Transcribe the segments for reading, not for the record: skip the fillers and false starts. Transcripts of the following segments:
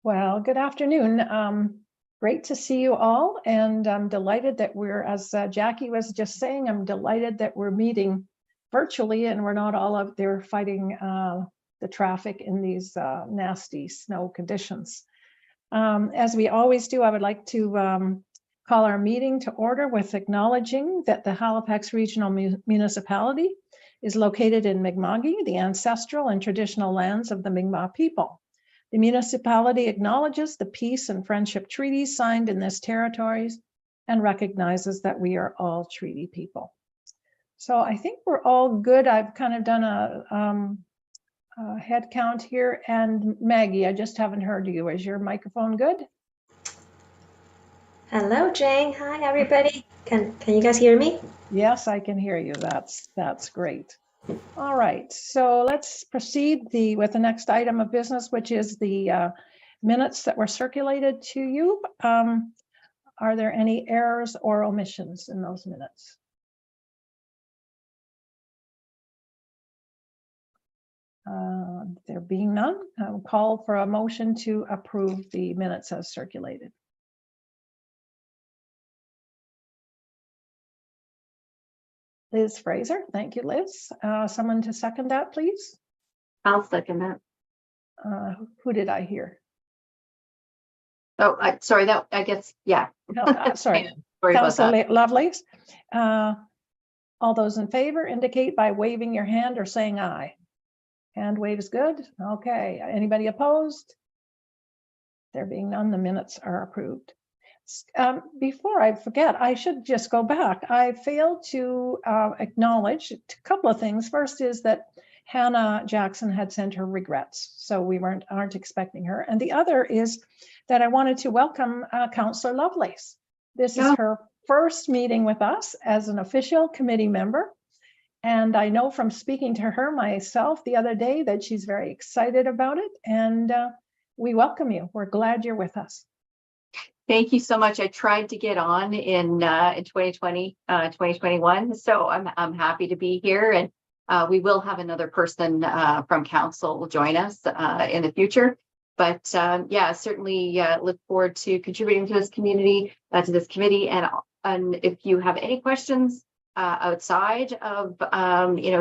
Well, good afternoon. Great to see you all, and I'm delighted that we're, as Jackie was just saying, I'm delighted that we're meeting virtually and we're not all out there fighting the traffic in these nasty snow conditions. As we always do, I would like to call our meeting to order with acknowledging that the Halifax Regional Municipality is located in Mi'kma'ki, the ancestral and traditional lands of the Mi'kmaq people. The municipality acknowledges the peace and friendship treaties signed in this territories and recognizes that we are all treaty people. So I think we're all good. I've kind of done a head count here. And Maggie, I just haven't heard you. Is your microphone good? Hello, Jane. Hi, everybody. Can you guys hear me? Yes, I can hear you. That's great. All right, so let's proceed with the next item of business, which is the minutes that were circulated to you. Are there any errors or omissions in those minutes? There being none, I'll call for a motion to approve the minutes as circulated. Liz Fraser, thank you, Liz. Someone to second that, please? I'll second that. Who did I hear? Oh, sorry, that I guess, yeah. No, sorry. Sorry about that. Lovelace. All those in favor indicate by waving your hand or saying aye. Hand wave is good. Okay. Anybody opposed? There being none, the minutes are approved. Before I forget, I should just go back. I failed to acknowledge a couple of things. First is that Hannah Jackson had sent her regrets, so we aren't expecting her. And the other is that I wanted to welcome Councillor Lovelace. This is her first meeting with us as an official committee member. And I know from speaking to her myself the other day that she's very excited about it. And we welcome you. We're glad you're with us. Thank you so much. I tried to get on in 2020, 2021. So I'm happy to be here, and we will have another person from council join us in the future. But yeah, certainly look forward to contributing to this community, to this committee. And if you have any questions outside of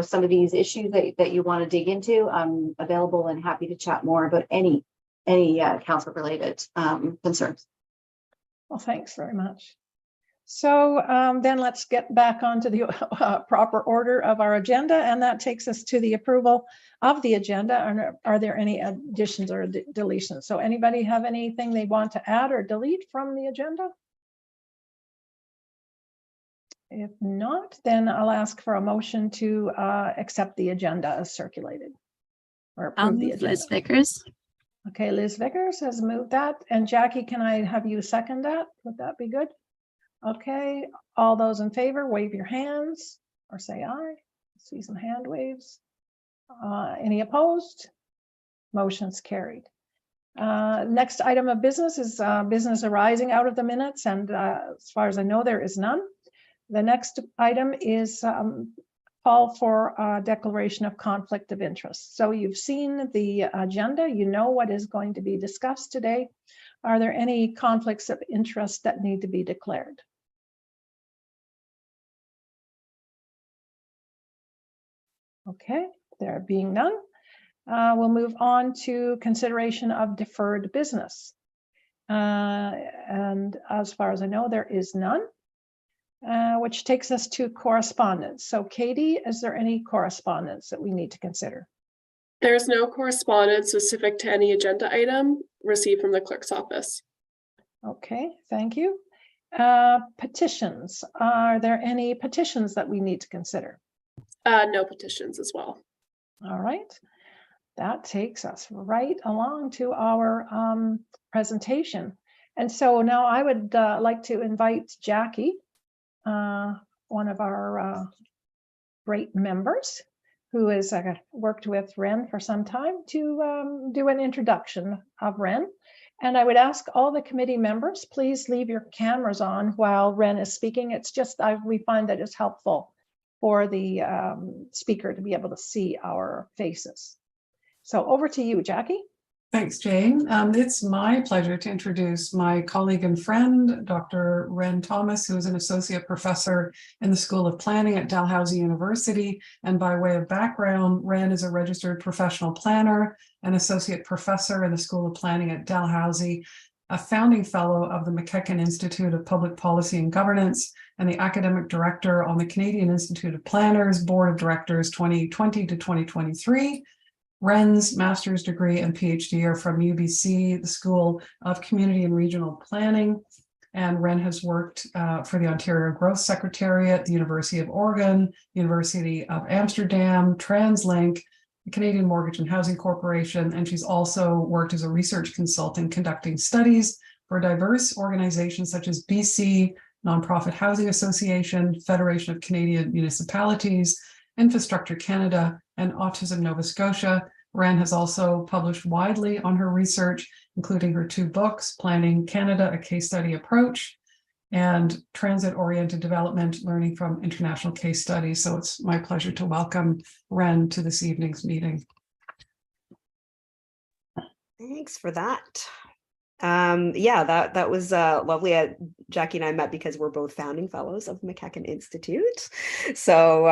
some of these issues that you want to dig into, I'm available and happy to chat more about any council related concerns. Well, thanks very much. So then let's get back onto the proper order of our agenda, and that takes us to the approval of the agenda. Are there any additions or deletions? So anybody have anything they want to add or delete from the agenda? If not, then I'll ask for a motion to accept the agenda as circulated. Or approve the agenda. Liz Vickers. Okay, Liz Vickers has moved that. And Jackie, can I have you second that? Would that be good? Okay, all those in favor, wave your hands or say aye. See some hand waves. Any opposed? Motion's carried. Next item of business is business arising out of the minutes. And as far as I know, there is none. The next item is call for a declaration of conflict of interest. So you've seen the agenda, you know what is going to be discussed today. Are there any conflicts of interest that need to be declared? Okay, there being none, we'll move on to consideration of deferred business. And as far as I know, there is none. Which takes us to correspondence. So Katie, is there any correspondence that we need to consider? There's no correspondence specific to any agenda item received from the clerk's office. Okay, thank you. Petitions. Are there any petitions that we need to consider? No petitions as well. All right. That takes us right along to our presentation. And so now I would like to invite Jackie, one of our great members who has worked with Ren for some time, to do an introduction of Ren. And I would ask all the committee members, please leave your cameras on while Ren is speaking. It's just, we find that it's helpful for the speaker to be able to see our faces. So over to you, Jackie. Thanks, Jane. It's my pleasure to introduce my colleague and friend, Dr. Ren Thomas, who is an associate professor in the School of Planning at Dalhousie University. And by way of background, Ren is a registered professional planner, an associate professor in the School of Planning at Dalhousie, a founding fellow of the McEachern Institute of Public Policy and Governance, and the academic director on the Canadian Institute of Planners Board of Directors 2020 to 2023. Ren's master's degree and PhD are from UBC, the School of Community and Regional Planning. And Ren has worked for the Ontario Growth Secretariat, the University of Oregon, University of Amsterdam, TransLink, the Canadian Mortgage and Housing Corporation, and she's also worked as a research consultant conducting studies for diverse organizations such as BC Nonprofit Housing Association, Federation of Canadian Municipalities, Infrastructure Canada, and Autism Nova Scotia. Ren has also published widely on her research, including her 2 books, Planning Canada, A Case Study Approach, and Transit-Oriented Development, Learning from International Case Studies. So it's my pleasure to welcome Ren to this evening's meeting. Thanks for that. Yeah, that was lovely. Jackie and I met because we're both founding fellows of McEachern Institute. So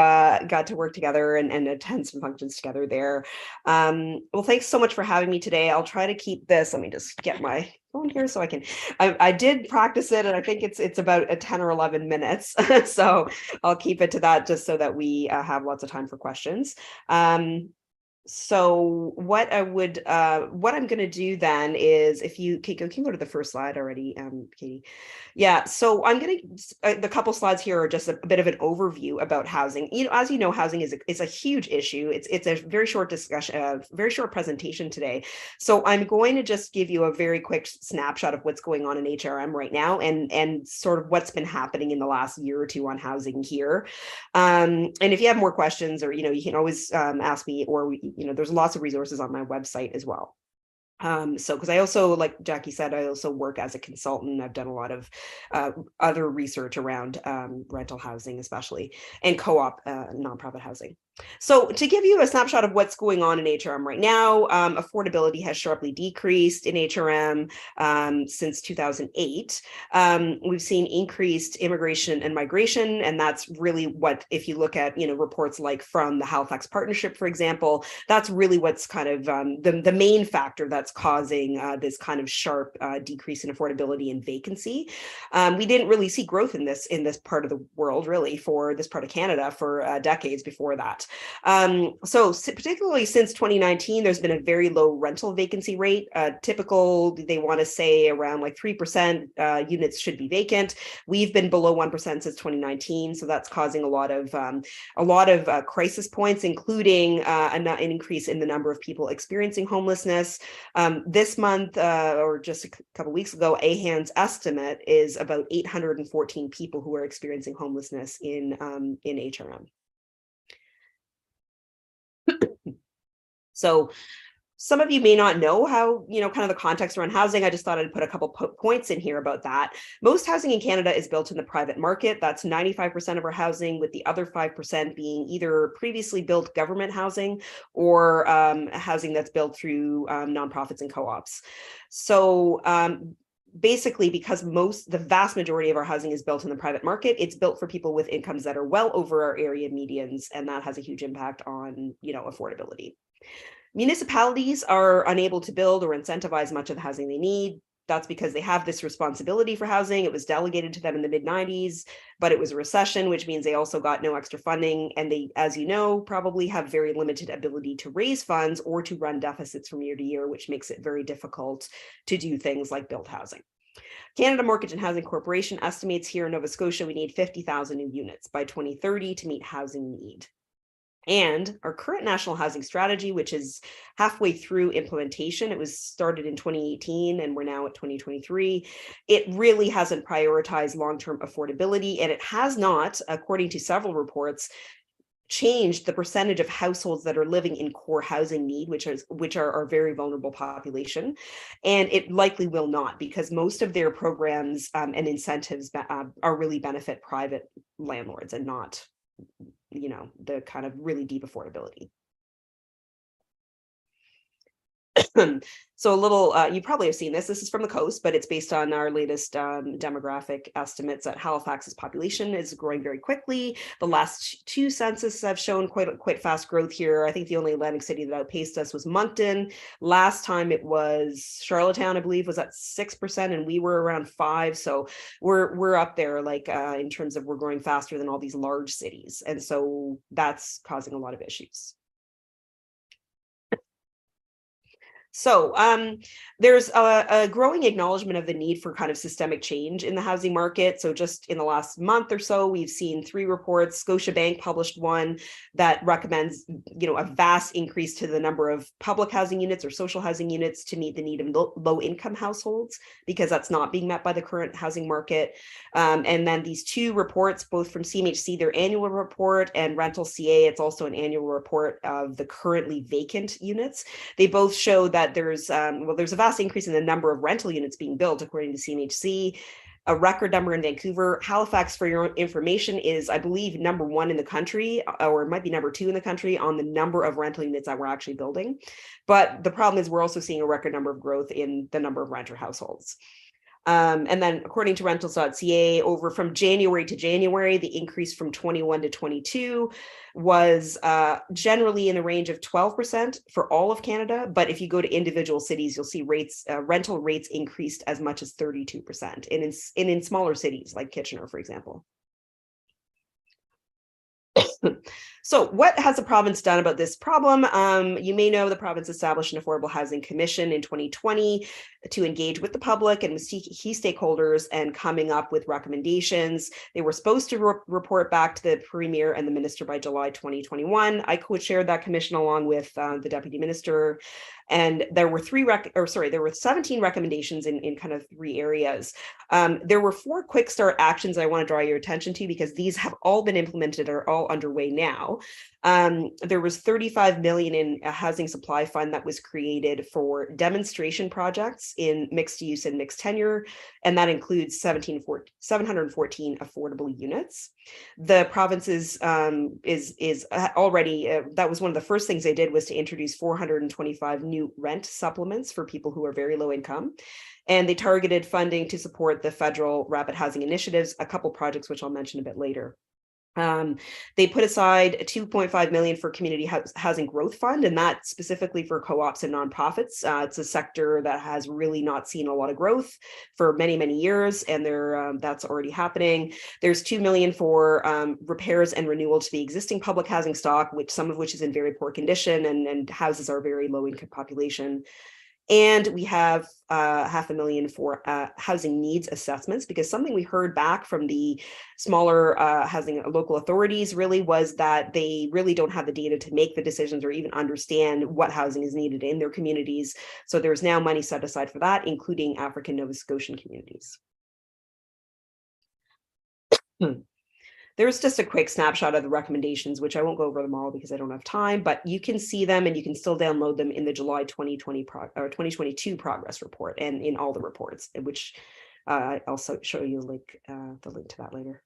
got to work together and attend some functions together there. Well, thanks so much for having me today. I'll try to keep this. Let me just get my phone here so I can. I did practice it, and I think it's about 10 or 11 minutes. So I'll keep it to that just so that we have lots of time for questions. So what I'm going to do then is, if you can go to the first slide already, Katie. Yeah, so I'm going to, the couple slides here are just a bit of an overview about housing. As you know, housing is a huge issue. It's a very short discussion, very short presentation today. So I'm going to just give you a very quick snapshot of what's going on in HRM right now, and sort of what's been happening in the last year or two on housing here. And if you have more questions, or you can always ask me, or there's lots of resources on my website as well. So because I also, like Jackie said, I also work as a consultant. I've done a lot of other research around rental housing, especially, and co-op nonprofit housing. So to give you a snapshot of what's going on in HRM right now, affordability has sharply decreased in HRM since 2008. We've seen increased immigration and migration, and that's really what, if you look at reports like from the Halifax Partnership, for example, that's really what's kind of the main factor that's causing this kind of sharp decrease in affordability and vacancy. We didn't really see growth in this part of the world, really, for this part of Canada for decades before that. So particularly since 2019, there's been a very low rental vacancy rate. Typical, they want to say around like 3% units should be vacant. We've been below 1% since 2019, so that's causing a lot of crisis points, including an increase in the number of people experiencing homelessness. This month, or just a couple of weeks ago, AHAN's estimate is about 814 people who are experiencing homelessness in HRM. So some of you may not know how, kind of the context around housing. I just thought I'd put a couple points in here about that. Most housing in Canada is built in the private market. That's 95% of our housing, with the other 5% being either previously built government housing or housing that's built through nonprofits and co-ops. So basically, because the vast majority of our housing is built in the private market, it's built for people with incomes that are well over our area medians, and that has a huge impact on, affordability. Municipalities are unable to build or incentivize much of the housing they need. That's because they have this responsibility for housing. It was delegated to them in the mid-90s, but it was a recession, which means they also got no extra funding. And they, as you know, probably have very limited ability to raise funds or to run deficits from year to year, which makes it very difficult to do things like build housing. Canada Mortgage and Housing Corporation estimates here in Nova Scotia, we need 50,000 new units by 2030 to meet housing need. And our current national housing strategy, which is halfway through implementation, it was started in 2018 and we're now at 2023, it really hasn't prioritized long-term affordability, and it has not, according to several reports, changed the percentage of households that are living in core housing need, which are our very vulnerable population. And it likely will not, because most of their programs and incentives are really benefit private landlords and not the kind of really deep affordability. So a little, you probably have seen this. This is from the coast, but it's based on our latest demographic estimates that Halifax's population is growing very quickly. The last two censuses have shown quite fast growth here. I think the only Atlantic city that outpaced us was Moncton. Last time it was Charlottetown, I believe, was at 6%, and we were around 5%. So we're up there, like in terms of we're growing faster than all these large cities, and so that's causing a lot of issues. So there's a growing acknowledgement of the need for kind of systemic change in the housing market. So just in the last month or so, we've seen 3 reports. Scotiabank published one that recommends, a vast increase to the number of public housing units or social housing units to meet the need of low-income households, because that's not being met by the current housing market. And then these 2 reports, both from CMHC, their annual report, and Rental CA, it's also an annual report of the currently vacant units. They both show that there's a vast increase in the number of rental units being built, according to CMHC, a record number in Vancouver. Halifax, for your information, is, I believe, number 1 in the country, or it might be number 2 in the country on the number of rental units that we're actually building. But the problem is we're also seeing a record number of growth in the number of renter households. And then according to rentals.ca, over from January to January, the increase from 21 to 22 was generally in the range of 12% for all of Canada. But if you go to individual cities, you'll see rental rates increased as much as 32%, and in smaller cities like Kitchener, for example. So what has the province done about this problem? You may know the province established an Affordable Housing Commission in 2020 to engage with the public and with key stakeholders and coming up with recommendations. They were supposed to report back to the Premier and the Minister by July 2021. I co-chaired that commission along with the Deputy Minister. And there were 17 recommendations in kind of 3 areas. There were 4 quick start actions I want to draw your attention to, because these have all been implemented or are all underway now. There was 35 million in a housing supply fund that was created for demonstration projects in mixed use and mixed tenure, and that includes 714 affordable units. The province is already, that was one of the first things they did, was to introduce 425 new rent supplements for people who are very low income. And they targeted funding to support the federal rapid housing initiatives, a couple projects which I'll mention a bit later. They put aside 2.5 million for community housing growth fund, and that's specifically for co-ops and nonprofits. It's a sector that has really not seen a lot of growth for many, many years, and that's already happening. There's 2 million for repairs and renewal to the existing public housing stock, some of which is in very poor condition and houses our very low income population. And we have 500,000 for housing needs assessments, because something we heard back from the smaller housing local authorities really was that they really don't have the data to make the decisions or even understand what housing is needed in their communities. So there's now money set aside for that, including African Nova Scotian communities. There's just a quick snapshot of the recommendations, which I won't go over them all because I don't have time, but you can see them and you can still download them in the July 2022 progress report and in all the reports, which I'll also show you the link to that later.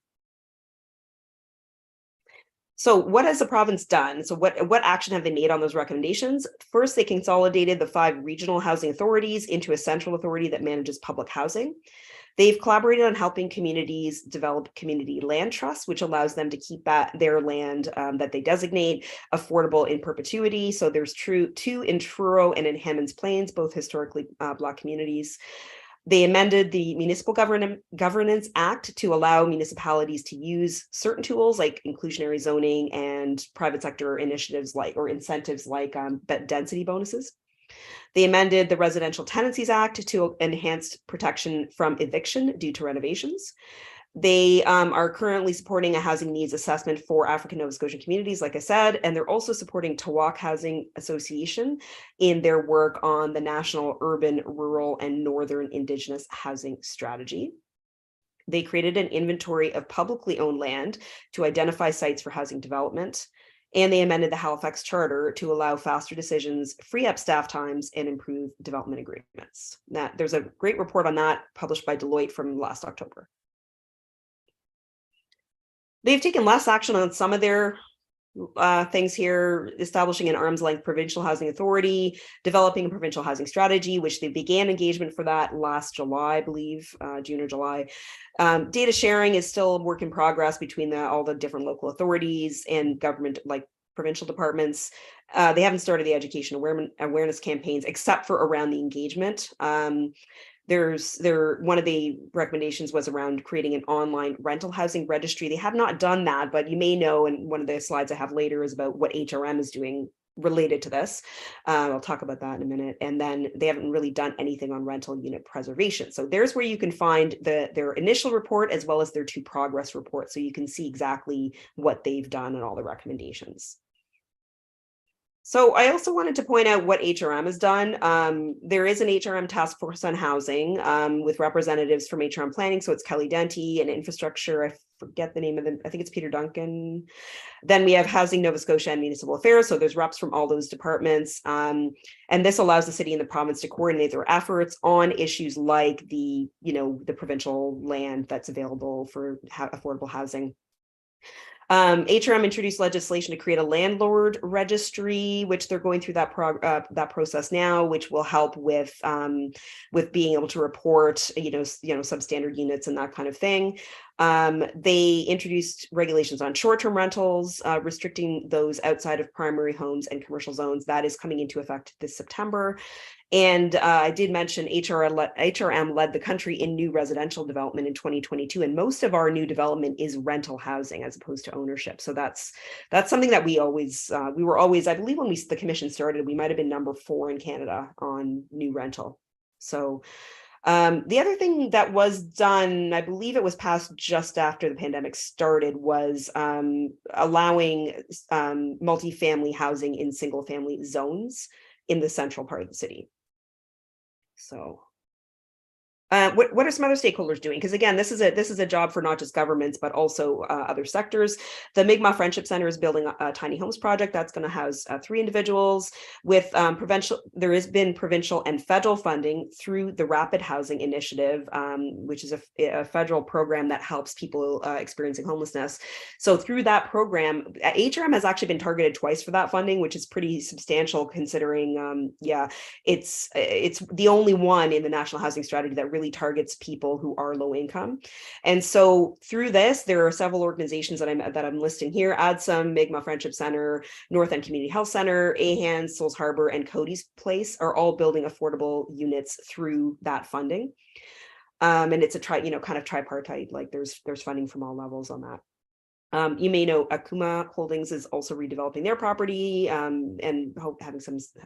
So what has the province done? So what action have they made on those recommendations? First, they consolidated the 5 regional housing authorities into a central authority that manages public housing. They've collaborated on helping communities develop community land trusts, which allows them to keep their land that they designate affordable in perpetuity. So there's 2 in Truro and in Hammonds Plains, both historically Black communities. They amended the Municipal Governance Act to allow municipalities to use certain tools like inclusionary zoning and private sector initiatives or incentives like density bonuses. They amended the Residential Tenancies Act to enhance protection from eviction due to renovations. They are currently supporting a housing needs assessment for African Nova Scotian communities, like I said, and they're also supporting Tawak Housing Association in their work on the National Urban, Rural, and Northern Indigenous Housing Strategy. They created an inventory of publicly owned land to identify sites for housing development. And they amended the Halifax Charter to allow faster decisions, free up staff times, and improve development agreements. There's a great report on that published by Deloitte from last October. They've taken less action on some of their things here: establishing an arm's length provincial housing authority, developing a provincial housing strategy, which they began engagement for that last July, I believe, June or July. Data sharing is still a work in progress between all the different local authorities and government, like provincial departments. They haven't started the education awareness campaigns except for around the engagement. One of the recommendations was around creating an online rental housing registry. They have not done that, but you may know, and one of the slides I have later is about what HRM is doing related to this. I'll talk about that in a minute. And then they haven't really done anything on rental unit preservation. So there's where you can find their initial report as well as their 2 progress reports. So you can see exactly what they've done and all the recommendations. So I also wanted to point out what HRM has done. There is an HRM task force on housing with representatives from HRM planning. So it's Kelly Denty, and infrastructure. I forget the name of them. I think it's Peter Duncan. Then we have Housing Nova Scotia and Municipal Affairs. So there's reps from all those departments. And this allows the city and the province to coordinate their efforts on issues like the provincial land that's available for affordable housing. HRM introduced legislation to create a landlord registry, which they're going through that process now, which will help with being able to report, substandard units and that kind of thing. They introduced regulations on short-term rentals, restricting those outside of primary homes and commercial zones. That is coming into effect this September. And I did mention HRM led the country in new residential development in 2022, and most of our new development is rental housing as opposed to ownership. So that's something that we were always, I believe, when the commission started, we might have been number 4 in Canada on new rental. So the other thing that was done, I believe it was passed just after the pandemic started, was allowing multifamily housing in single family zones in the central part of the city. So what are some other stakeholders doing? Because again, this is a job for not just governments, but also other sectors. The Mi'kmaq Friendship Center is building a tiny homes project that's going to house 3 individuals. With there has been provincial and federal funding through the Rapid Housing Initiative, which is a federal program that helps people experiencing homelessness. So through that program, HRM has actually been targeted twice for that funding, which is pretty substantial considering, it's the only one in the National Housing Strategy that really targets people who are low income. And so through this, there are several organizations that I'm listing here: ADSUM, Mi'kmaq Friendship Center, North End Community Health Center, AHANS, Souls Harbor, and Cody's Place are all building affordable units through that funding. And it's a kind of tripartite, like there's funding from all levels on that. You may know Akuma Holdings is also redeveloping their property and having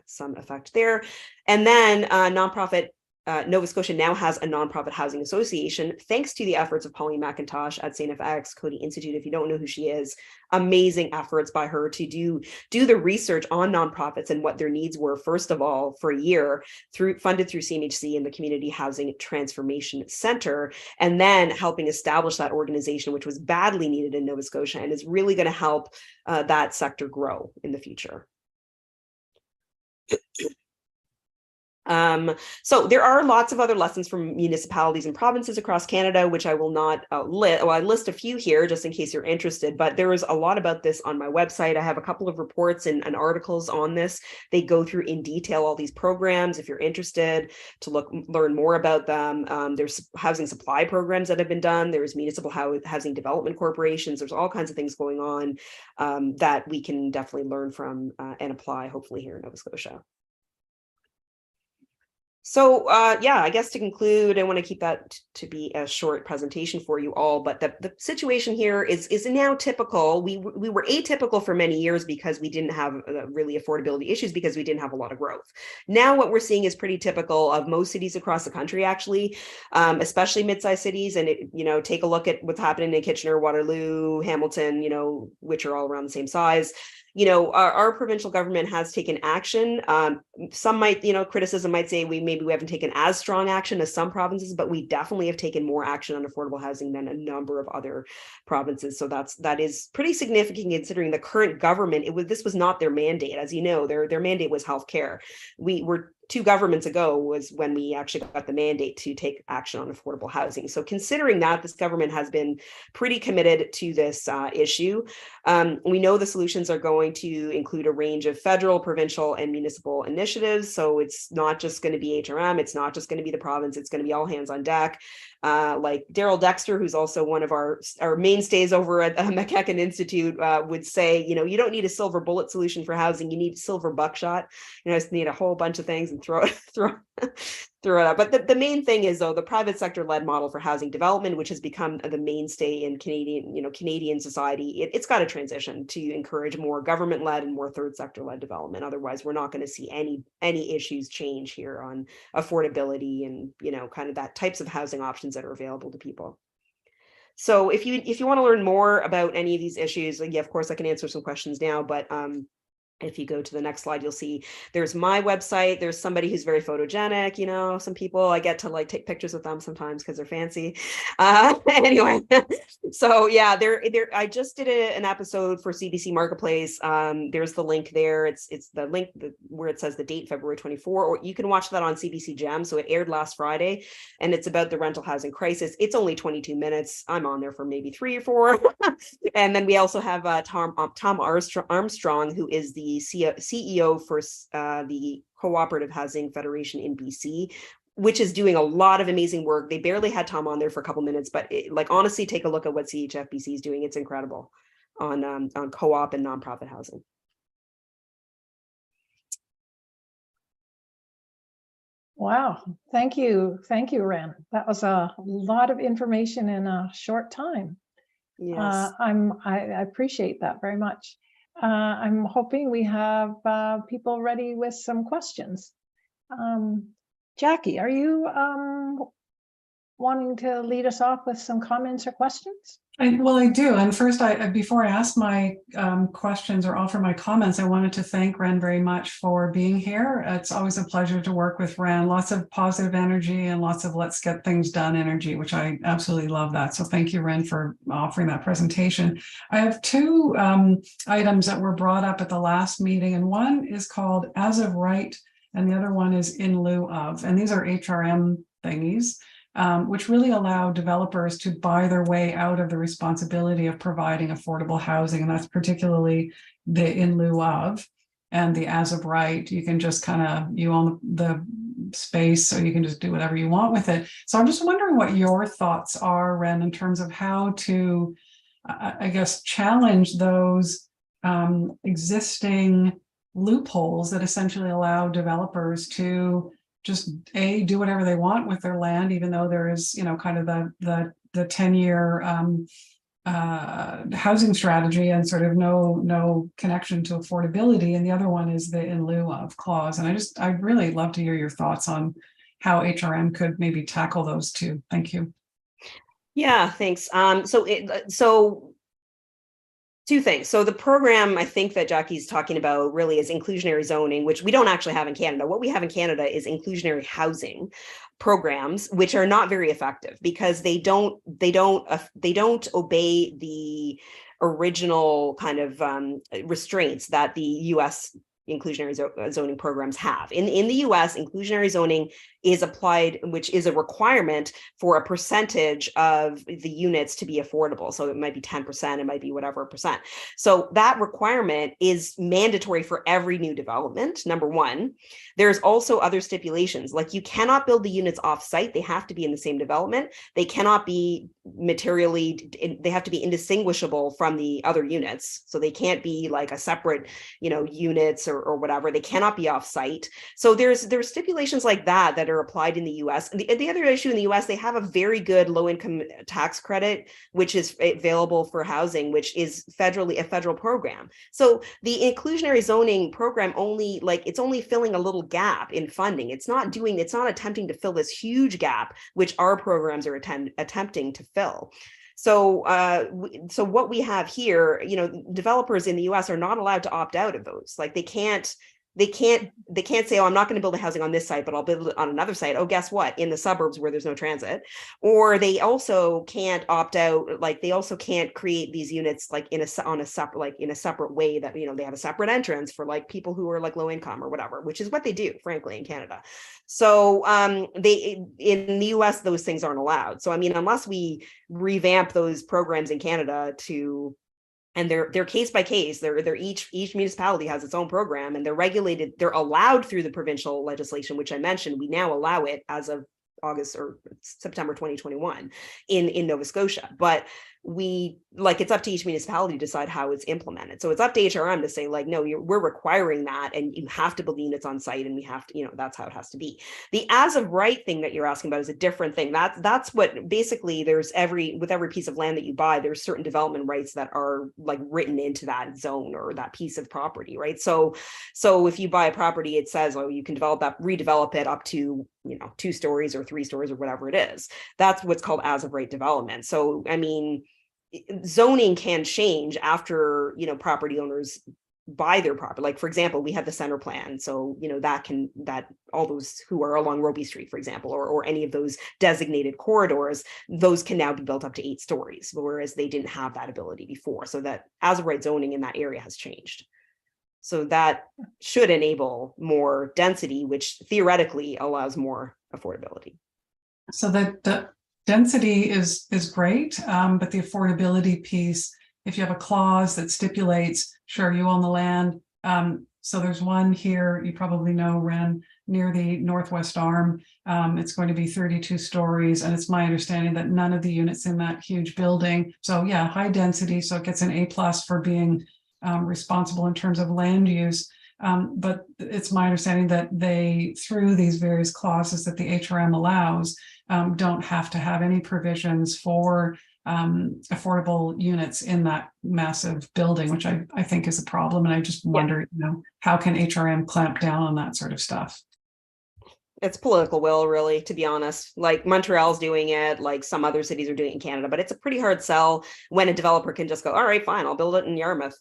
some effect there. And then nonprofit Nova Scotia now has a nonprofit housing association, thanks to the efforts of Pauline McIntosh at St. FX Cody Institute. If you don't know who she is, amazing efforts by her to do the research on nonprofits and what their needs were, first of all, for a year, funded through CMHC and the Community Housing Transformation Center, and then helping establish that organization, which was badly needed in Nova Scotia and is really going to help that sector grow in the future. So there are lots of other lessons from municipalities and provinces across Canada, which I will not list. Well, I list a few here just in case you're interested, but there is a lot about this on my website. I have a couple of reports and articles on this. They go through in detail all these programs if you're interested to learn more about them. There's housing supply programs that have been done. There's municipal housing development corporations. There's all kinds of things going on that we can definitely learn from and apply, hopefully, here in Nova Scotia. So I guess to conclude, I want to keep that to be a short presentation for you all, but the situation here is now typical. We were atypical for many years because we didn't have really affordability issues because we didn't have a lot of growth. Now what we're seeing is pretty typical of most cities across the country, actually, especially mid-sized cities. And take a look at what's happening in Kitchener, Waterloo, Hamilton, which are all around the same size. Our provincial government has taken action. Some might, criticism might say maybe we haven't taken as strong action as some provinces, but we definitely have taken more action on affordable housing than a number of other provinces. So that is pretty significant considering the current government. This was not their mandate, as you know. Their mandate was healthcare. 2 governments ago was when we actually got the mandate to take action on affordable housing. So considering that, this government has been pretty committed to this issue. We know the solutions are going to include a range of federal, provincial, and municipal initiatives. So it's not just going to be HRM, it's not just going to be the province, it's going to be all hands on deck. Like Daryl Dexter, who's also one of our mainstays over at the McEachin Institute, would say, you know, you don't need a silver bullet solution for housing, you need silver buckshot. You know, just need a whole bunch of things and throw it out. But the main thing is, though, the private sector led model for housing development, which has become the mainstay in Canadian society, it's got to transition to encourage more government led and more third sector led development. Otherwise, we're not going to see any issues change here on affordability and, you know, kind of that types of housing options that are available to people. So if you want to learn more about any of these issues, yeah, of course I can answer some questions now, but if you go to the next slide, you'll see there's my website. There's somebody who's very photogenic. You know, some people I get to like take pictures with them sometimes because they're fancy. Anyway, so yeah, I just did an episode for CBC Marketplace. There's the link there. It's the link where it says the date, February 24, or you can watch that on CBC Gem. So it aired last Friday, and it's about the rental housing crisis. It's only 22 minutes. I'm on there for maybe 3 or 4. And then we also have Tom Armstrong, who is the CEO for the Cooperative Housing Federation in BC, which is doing a lot of amazing work. They barely had Tom on there for a couple minutes, but honestly, take a look at what CHFBC is doing. It's incredible on co-op and nonprofit housing. Wow, thank you, Ren. That was a lot of information in a short time. Yes. I appreciate that very much. I'm hoping we have people ready with some questions. Jackie, are you wanting to lead us off with some comments or questions? Well, I do. And first, before I ask my questions or offer my comments, I wanted to thank Ren very much for being here. It's always a pleasure to work with Ren. Lots of positive energy and lots of let's get things done energy, which I absolutely love that. So thank you, Ren, for offering that presentation. I have 2 items that were brought up at the last meeting, and one is called As of Right, and the other one is In Lieu Of. And these are HRM thingies. Which really allow developers to buy their way out of the responsibility of providing affordable housing. And that's particularly the in lieu of and the as of right. You can just you own the space, so you can just do whatever you want with it. So I'm just wondering what your thoughts are, Ren, in terms of how to, I guess, challenge those existing loopholes that essentially allow developers to just do whatever they want with their land, even though there is, you know, kind of the 10-year housing strategy and sort of no connection to affordability. And the other one is the in lieu of clause. And I'd really love to hear your thoughts on how HRM could maybe tackle those 2. Thank you. Yeah, thanks. So 2 things. So the program I think that Jackie's talking about really is inclusionary zoning, which we don't actually have in Canada. What we have in Canada is inclusionary housing programs, which are not very effective because they don't obey the original kind of restraints that the US inclusionary zoning programs have. In the US, inclusionary zoning is applied, which is a requirement for a percentage of the units to be affordable. So it might be 10%, it might be whatever percent. So that requirement is mandatory for every new development, number one. There's also other stipulations, like you cannot build the units off-site. They have to be in the same development. They cannot be they have to be indistinguishable from the other units. So they can't be like a separate, units or whatever. They cannot be off-site. So there's stipulations like that are applied in the US. And the other issue in the US, they have a very good low-income tax credit, which is available for housing, which is a federal program. So the inclusionary zoning program it's only filling a little gap in funding. It's not attempting to fill this huge gap, which our programs are attempting to fill. So what we have here, developers in the US are not allowed to opt out of those. Like they can't they can't say, oh, I'm not going to build a housing on this site, but I'll build it on another site. Oh, guess what? In the suburbs where there's no transit. Or they also can't opt out, like they also can't create these units like in a separate way that, you know, they have a separate entrance for like people who are like low income or whatever, which is what they do, frankly, in Canada. So they in the US, those things aren't allowed. So I mean, unless we revamp those programs in Canada to, and they're case by case, they're each municipality has its own program, and they're regulated, they're allowed through the provincial legislation, which I mentioned. We now allow it as of August or September 2021 in Nova Scotia, but we like, it's up to each municipality to decide how it's implemented. So it's up to HRM to say like, no, we're requiring that, and you have to build units on site, and we have to, you know, that's how it has to be. The as of right thing that you're asking about is a different thing. That's what basically there's with every piece of land that you buy, there's certain development rights that are like written into that zone or that piece of property, right? So if you buy a property, it says, oh, you can redevelop it up to, you know, 2 stories or 3 stories or whatever it is. That's what's called as of right development. So I mean, zoning can change after, you know, property owners buy their property. Like, for example, we have the center plan. So, you know, that all those who are along Robie Street, for example, or any of those designated corridors, those can now be built up to 8 stories, whereas they didn't have that ability before. So that as of right zoning in that area has changed. So that should enable more density, which theoretically allows more affordability. So that the density is great, but the affordability piece, if you have a clause that stipulates, sure, you own the land. So there's one here, you probably know, Ren, near the Northwest Arm. It's going to be 32 stories, and it's my understanding that none of the units in that huge building. So yeah, high density, so it gets an A+ for being responsible in terms of land use. But it's my understanding that they, through these various clauses that the HRM allows, don't have to have any provisions for affordable units in that massive building, which I think is a problem. And I just wonder, you know, how can HRM clamp down on that sort of stuff? It's political will, really, to be honest. Like Montreal's doing it, like some other cities are doing it in Canada, but it's a pretty hard sell when a developer can just go, all right, fine, I'll build it in Yarmouth.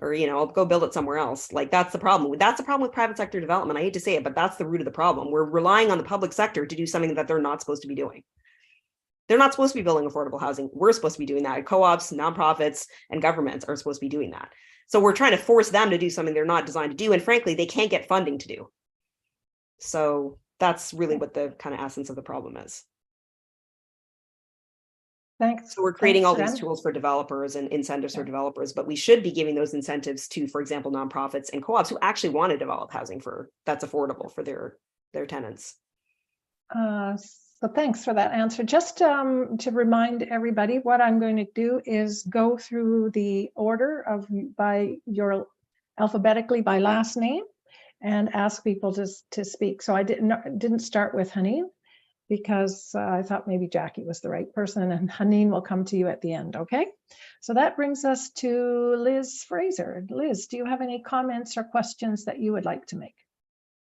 Or, you know, I'll go build it somewhere else. Like, that's the problem. That's the problem with private sector development. I hate to say it, but that's the root of the problem. We're relying on the public sector to do something that they're not supposed to be doing. They're not supposed to be building affordable housing. We're supposed to be doing that. Co-ops, nonprofits, and governments are supposed to be doing that. So we're trying to force them to do something they're not designed to do. And frankly, they can't get funding to do. So that's really what the kind of essence of the problem is. Thanks. So we're creating all Thanks, these Ren. tools for developers and incentives for developers, but we should be giving those incentives to, for example, nonprofits and co-ops who actually want to develop housing that's affordable for their tenants. So thanks for that answer. Just to remind everybody, what I'm going to do is go through the order of alphabetically by last name and ask people to speak. So I didn't start with Haneen, because I thought maybe Jackie was the right person, and Haneen will come to you at the end, okay? So that brings us to Liz Fraser. Liz, do you have any comments or questions that you would like to make?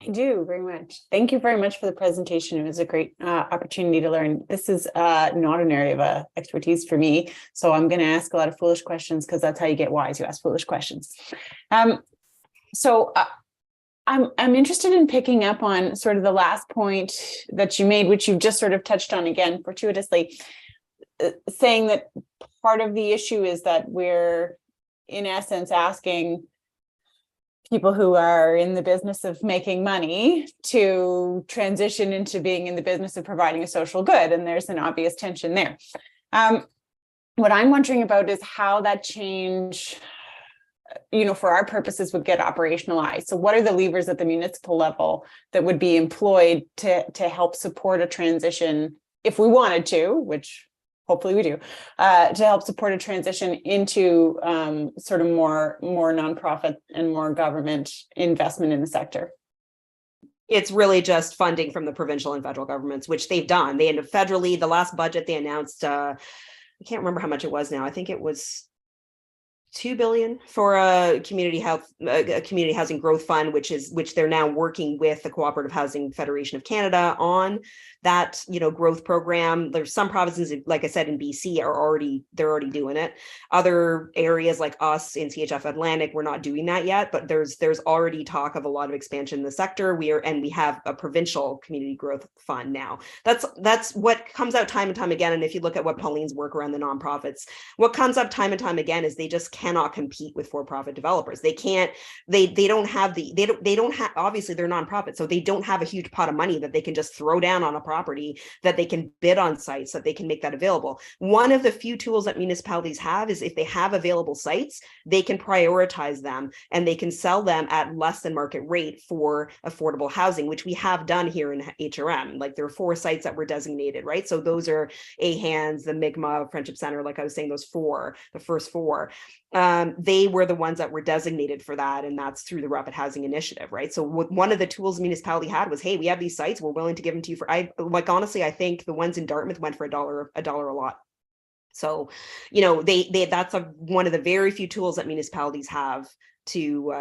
I do very much. Thank you very much for the presentation. It was a great opportunity to learn. This is not an area of expertise for me, so I'm going to ask a lot of foolish questions, because that's how you get wise. You ask foolish questions. I'm interested in picking up on sort of the last point that you made, which you've just sort of touched on again fortuitously, saying that part of the issue is that we're, in essence, asking people who are in the business of making money to transition into being in the business of providing a social good. And there's an obvious tension there. What I'm wondering about is how that change, you know, for our purposes would get operationalized. So what are the levers at the municipal level that would be employed to help support a transition, if we wanted to, which hopefully we do, to help support a transition into sort of more nonprofit and more government investment in the sector? It's really just funding from the provincial and federal governments, which they've done. They ended federally, the last budget they announced, I can't remember how much it was now. I think it was 2 billion for a community housing growth fund, which they're now working with the Cooperative Housing Federation of Canada on that, growth program. There's some provinces, like I said, in BC they're already doing it. Other areas like us in CHF Atlantic, we're not doing that yet, but there's already talk of a lot of expansion in the sector. We have a provincial community growth fund now. That's what comes out time and time again. And if you look at what Pauline's work around the nonprofits, what comes up time and time again is they just cannot compete with for-profit developers. They can't, they don't have, obviously they're nonprofits, so they don't have a huge pot of money that they can just throw down on a property that they can bid on sites, that they can make that available. One of the few tools that municipalities have is if they have available sites, they can prioritize them and they can sell them at less than market rate for affordable housing, which we have done here in HRM. Like there are 4 sites that were designated, right? So those are AHANS, the Mi'kmaq, Friendship Center, like I was saying, the first 4. They were the ones that were designated for that, and that's through the Rapid Housing Initiative, right? So one of the tools the municipality had was, hey, we have these sites, we're willing to give them to you for, honestly, I think the ones in Dartmouth went for $1 a lot. So, that's one of the very few tools that municipalities have to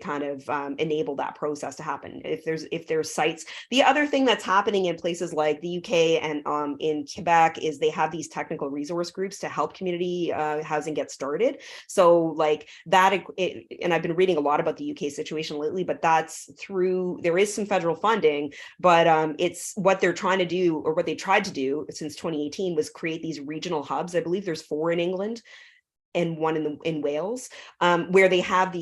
kind of enable that process to happen. If there's sites. The other thing that's happening in places like the UK and in Quebec is they have these technical resource groups to help community housing get started. So like that, and I've been reading a lot about the UK situation lately, but that's there is some federal funding, but it's what they're trying to do, or what they tried to do since 2018 was create these regional hubs. I believe there's 4 in England and 1 in Wales, where they have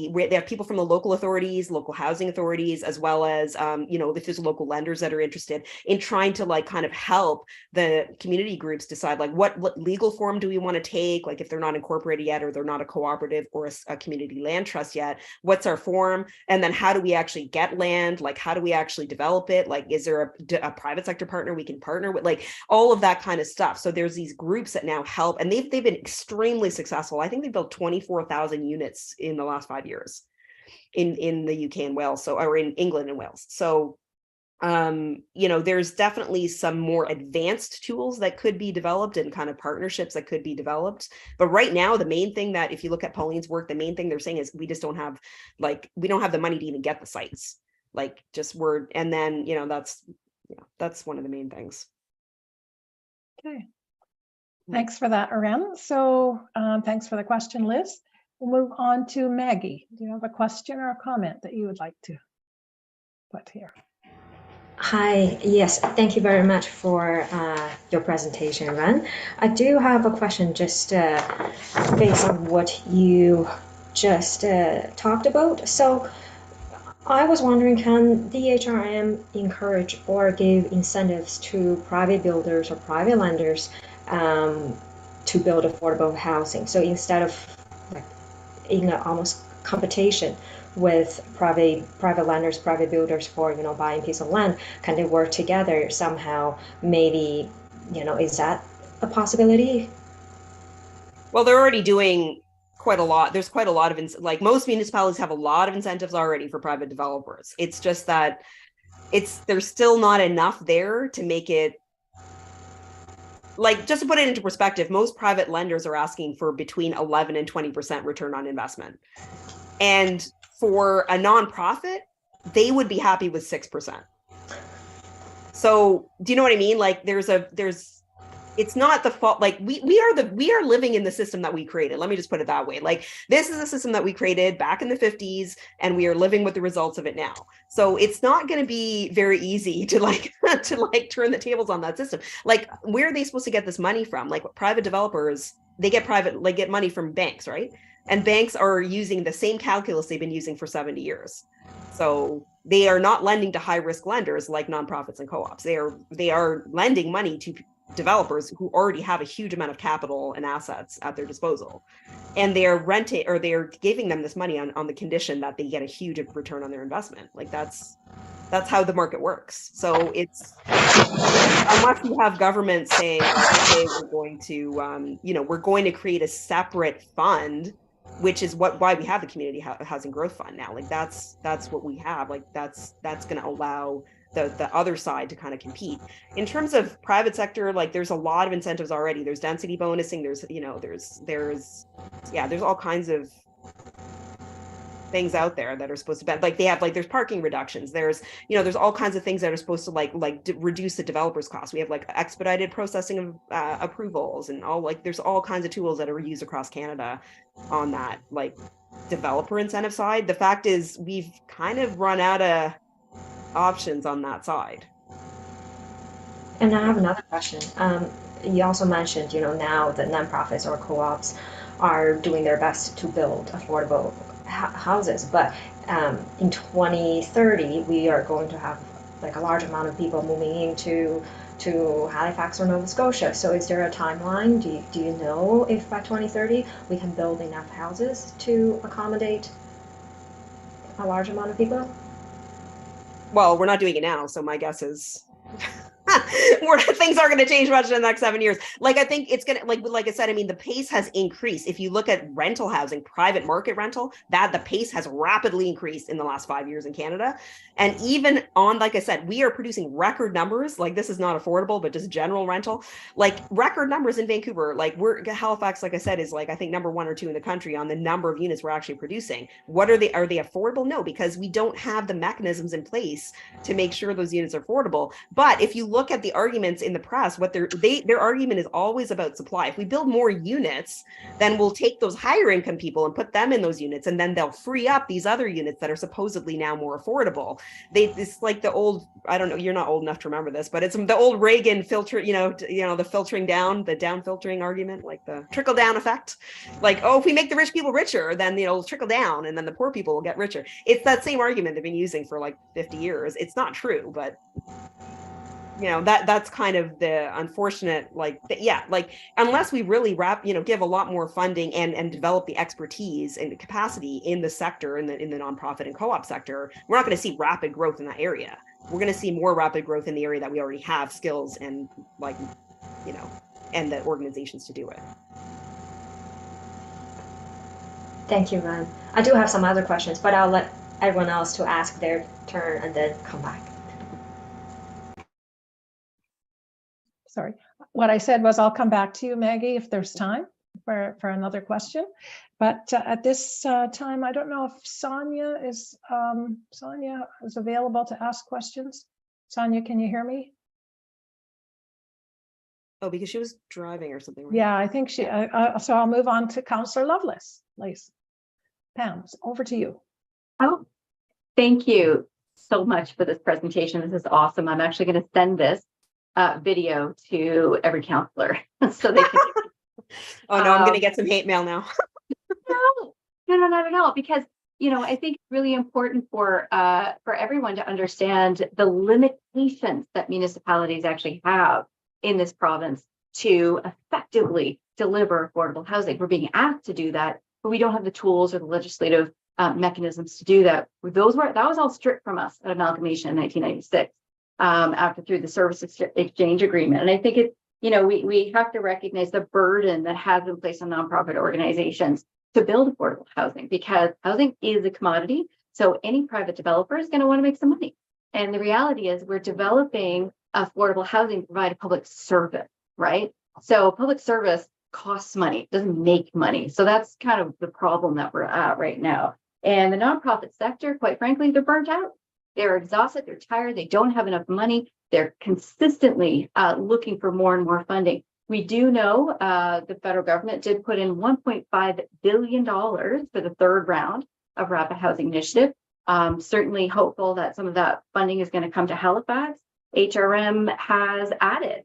people from the local authorities, local housing authorities, as well as, if there's local lenders that are interested in trying to like kind of help the community groups decide like what legal form do we want to take? Like if they're not incorporated yet, or they're not a cooperative or a community land trust yet, what's our form? And then how do we actually get land? Like how do we actually develop it? Like is there a private sector partner we can partner with? Like all of that kind of stuff. So there's these groups that now help, and they've been extremely successful. I think they built 24,000 units in the last 5 years in the UK and Wales, or in England and Wales. So, there's definitely some more advanced tools that could be developed and kind of partnerships that could be developed. But right now, the main thing that, if you look at Pauline's work, the main thing they're saying is we just don't have, we don't have the money to even get the sites. And then, that's one of the main things. Okay. Thanks for that, Irene. So thanks for the question, Liz. We'll move on to Maggie. Do you have a question or a comment that you would like to put here? Hi, yes, thank you very much for your presentation, Ren. I do have a question just based on what you just talked about. So I was wondering, can the HRM encourage or give incentives to private builders or private lenders to build affordable housing? So instead of in almost competition with private lenders, private builders for buying a piece of land, can they work together somehow? Maybe is that a possibility? Well, they're already doing quite a lot. There's quite a lot of most municipalities have a lot of incentives already for private developers. It's just that there's still not enough there to make it. Just to put it into perspective, most private lenders are asking for between 11 and 20% return on investment. And for a nonprofit, they would be happy with 6%. So do you know what I mean? It's not the fault. We are living in the system that we created. Let me just put it that way. This is a system that we created back in the 50s, and we are living with the results of it now. So it's not going to be very easy to turn the tables on that system. Where are they supposed to get this money from? Private developers, they get money from banks, right? And banks are using the same calculus they've been using for 70 years. So they are not lending to high risk lenders like nonprofits and co-ops. They are lending money to developers who already have a huge amount of capital and assets at their disposal, and they are renting, or they are giving them this money on the condition that they get a huge return on their investment. That's how the market works. So it's, unless you have government saying, okay, we're going to create a separate fund which is why we have the community housing growth fund now. Like that's what we have. Like that's going to allow the other side to kind of compete. In terms of private sector, like there's a lot of incentives already. There's density bonusing. There's, you know, there's all kinds of things out there that are supposed to be like, they have like, there's parking reductions. There's, you know, there's all kinds of things that are supposed to reduce the developer's costs. We have like expedited processing of approvals and all, like there's all kinds of tools that are used across Canada on that like developer incentive side. The fact is we've kind of run out of options on that side. And I have another question. You also mentioned, you know, now the nonprofits or co-ops are doing their best to build affordable houses, but in 2030 we are going to have like a large amount of people moving into Halifax or Nova Scotia. So is there a timeline? Do you know if by 2030 we can build enough houses to accommodate a large amount of people? Well, we're not doing it now, so my guess is things aren't going to change much in the next 7 years. Like I think it's going to, like I said, I mean, the pace has increased. If you look at rental housing, private market rental, that the pace has rapidly increased in the last 5 years in Canada. And even on, like I said, we are producing record numbers. Like this is not affordable, but just general rental, like record numbers in Vancouver. Like Halifax, like I said, is like, I think number 1 or 2 in the country on the number of units we're actually producing. Are they affordable? No, because we don't have the mechanisms in place to make sure those units are affordable. But if you look at the arguments in the press, what their argument is always about supply. If we build more units, then we'll take those higher income people and put them in those units, and then they'll free up these other units that are supposedly now more affordable. It's like the old, I don't know, you're not old enough to remember this, but it's the old Reagan filter, you know, the filtering down, the down filtering argument, like the trickle down effect. Like, oh, if we make the rich people richer, then it'll trickle down and then the poor people will get richer. It's that same argument they've been using for like 50 years. It's not true, but you know, that's kind of the unfortunate, like, like unless we really give a lot more funding and develop the expertise and the capacity in the sector, in the nonprofit and co-op sector, we're not going to see rapid growth in that area. We're going to see more rapid growth in the area that we already have skills and like, you know, and the organizations to do it. Thank you, Ren. I do have some other questions, but I'll let everyone else to ask their turn and then come back. Sorry. What I said was I'll come back to you, Maggie, if there's time for another question. But at this time, I don't know if Sonia is available to ask questions. Sonia, can you hear me? Oh, because she was driving or something. Right? Yeah, I think she, so I'll move on to Councillor Lovelace, please. Pam, over to you. Oh, thank you so much for this presentation. This is awesome. I'm actually going to send this video to every counselor so they can. Oh no, I'm going to get some hate mail now. No, not at all. Because, you know, I think it's really important for everyone to understand the limitations that municipalities actually have in this province to effectively deliver affordable housing. We're being asked to do that, but we don't have the tools or the legislative mechanisms to do that. That was all stripped from us at amalgamation in 1996. Through the service exchange agreement. And I think it, you know, we have to recognize the burden that has been placed on nonprofit organizations to build affordable housing, because housing is a commodity. So any private developer is going to want to make some money. And the reality is we're developing affordable housing to provide a public service, right? So public service costs money, doesn't make money. So that's kind of the problem that we're at right now. And the nonprofit sector, quite frankly, they're burnt out. They're exhausted, they're tired, they don't have enough money. They're consistently looking for more and more funding. We do know the federal government did put in $1.5 billion for the third round of Rapid Housing Initiative. Certainly hopeful that some of that funding is going to come to Halifax. HRM has added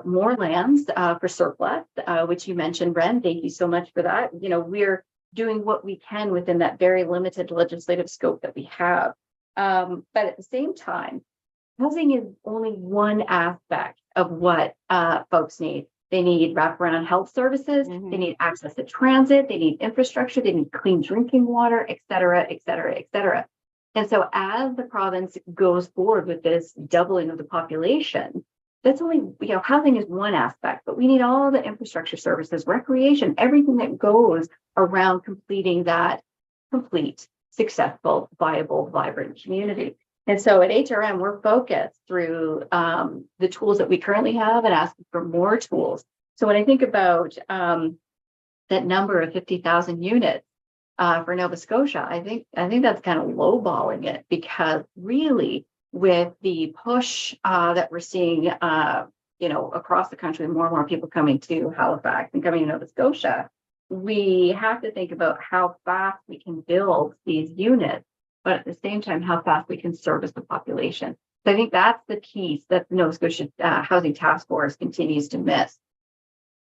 more lands for surplus, which you mentioned, Ren. Thank you so much for that. You know, we're doing what we can within that very limited legislative scope that we have. But at the same time, housing is only one aspect of what folks need. They need wraparound health services, they need access to transit, they need infrastructure, they need clean drinking water, et cetera, et cetera, et cetera. And so as the province goes forward with this doubling of the population, that's only, housing is one aspect, but we need all the infrastructure services, recreation, everything that goes around completing that complete, successful, viable, vibrant community. And so at HRM, we're focused through the tools that we currently have and asking for more tools. So when I think about that number of 50,000 units for Nova Scotia, I think that's kind of lowballing it, because really with the push that we're seeing, across the country, more and more people coming to Halifax and coming to Nova Scotia, we have to think about how fast we can build these units, but at the same time, how fast we can service the population. So I think that's the piece that the Nova Scotia Housing Task Force continues to miss.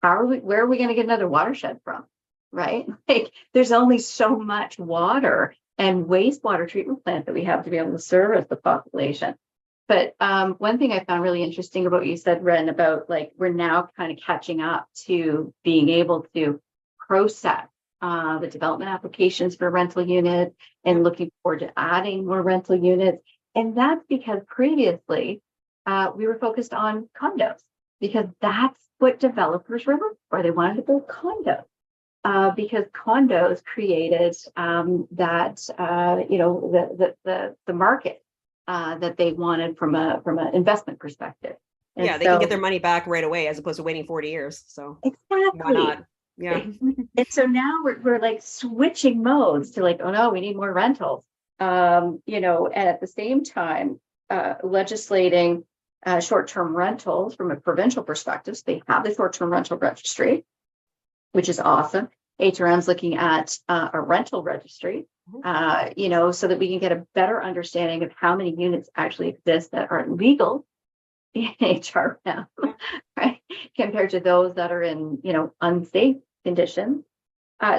Where are we going to get another watershed from? Right? Like, there's only so much water and wastewater treatment plant that we have to be able to service the population. But one thing I found really interesting about what you said, Ren, about like we're now kind of catching up to being able to process the development applications for rental units and looking forward to adding more rental units. And that's because previously we were focused on condos, because that's what developers were looking for. They wanted to build condos. Because condos created the market that they wanted from an investment perspective. And yeah, they can get their money back right away as opposed to waiting 40 years. So exactly. Why not? Yeah. And so now we're like switching modes to like, oh no, we need more rentals. And at the same time, legislating short-term rentals from a provincial perspective. So they have the short-term rental registry, which is awesome. HRM's looking at a rental registry, so that we can get a better understanding of how many units actually exist that are legal in HRM, right, compared to those that are in, unsafe conditions.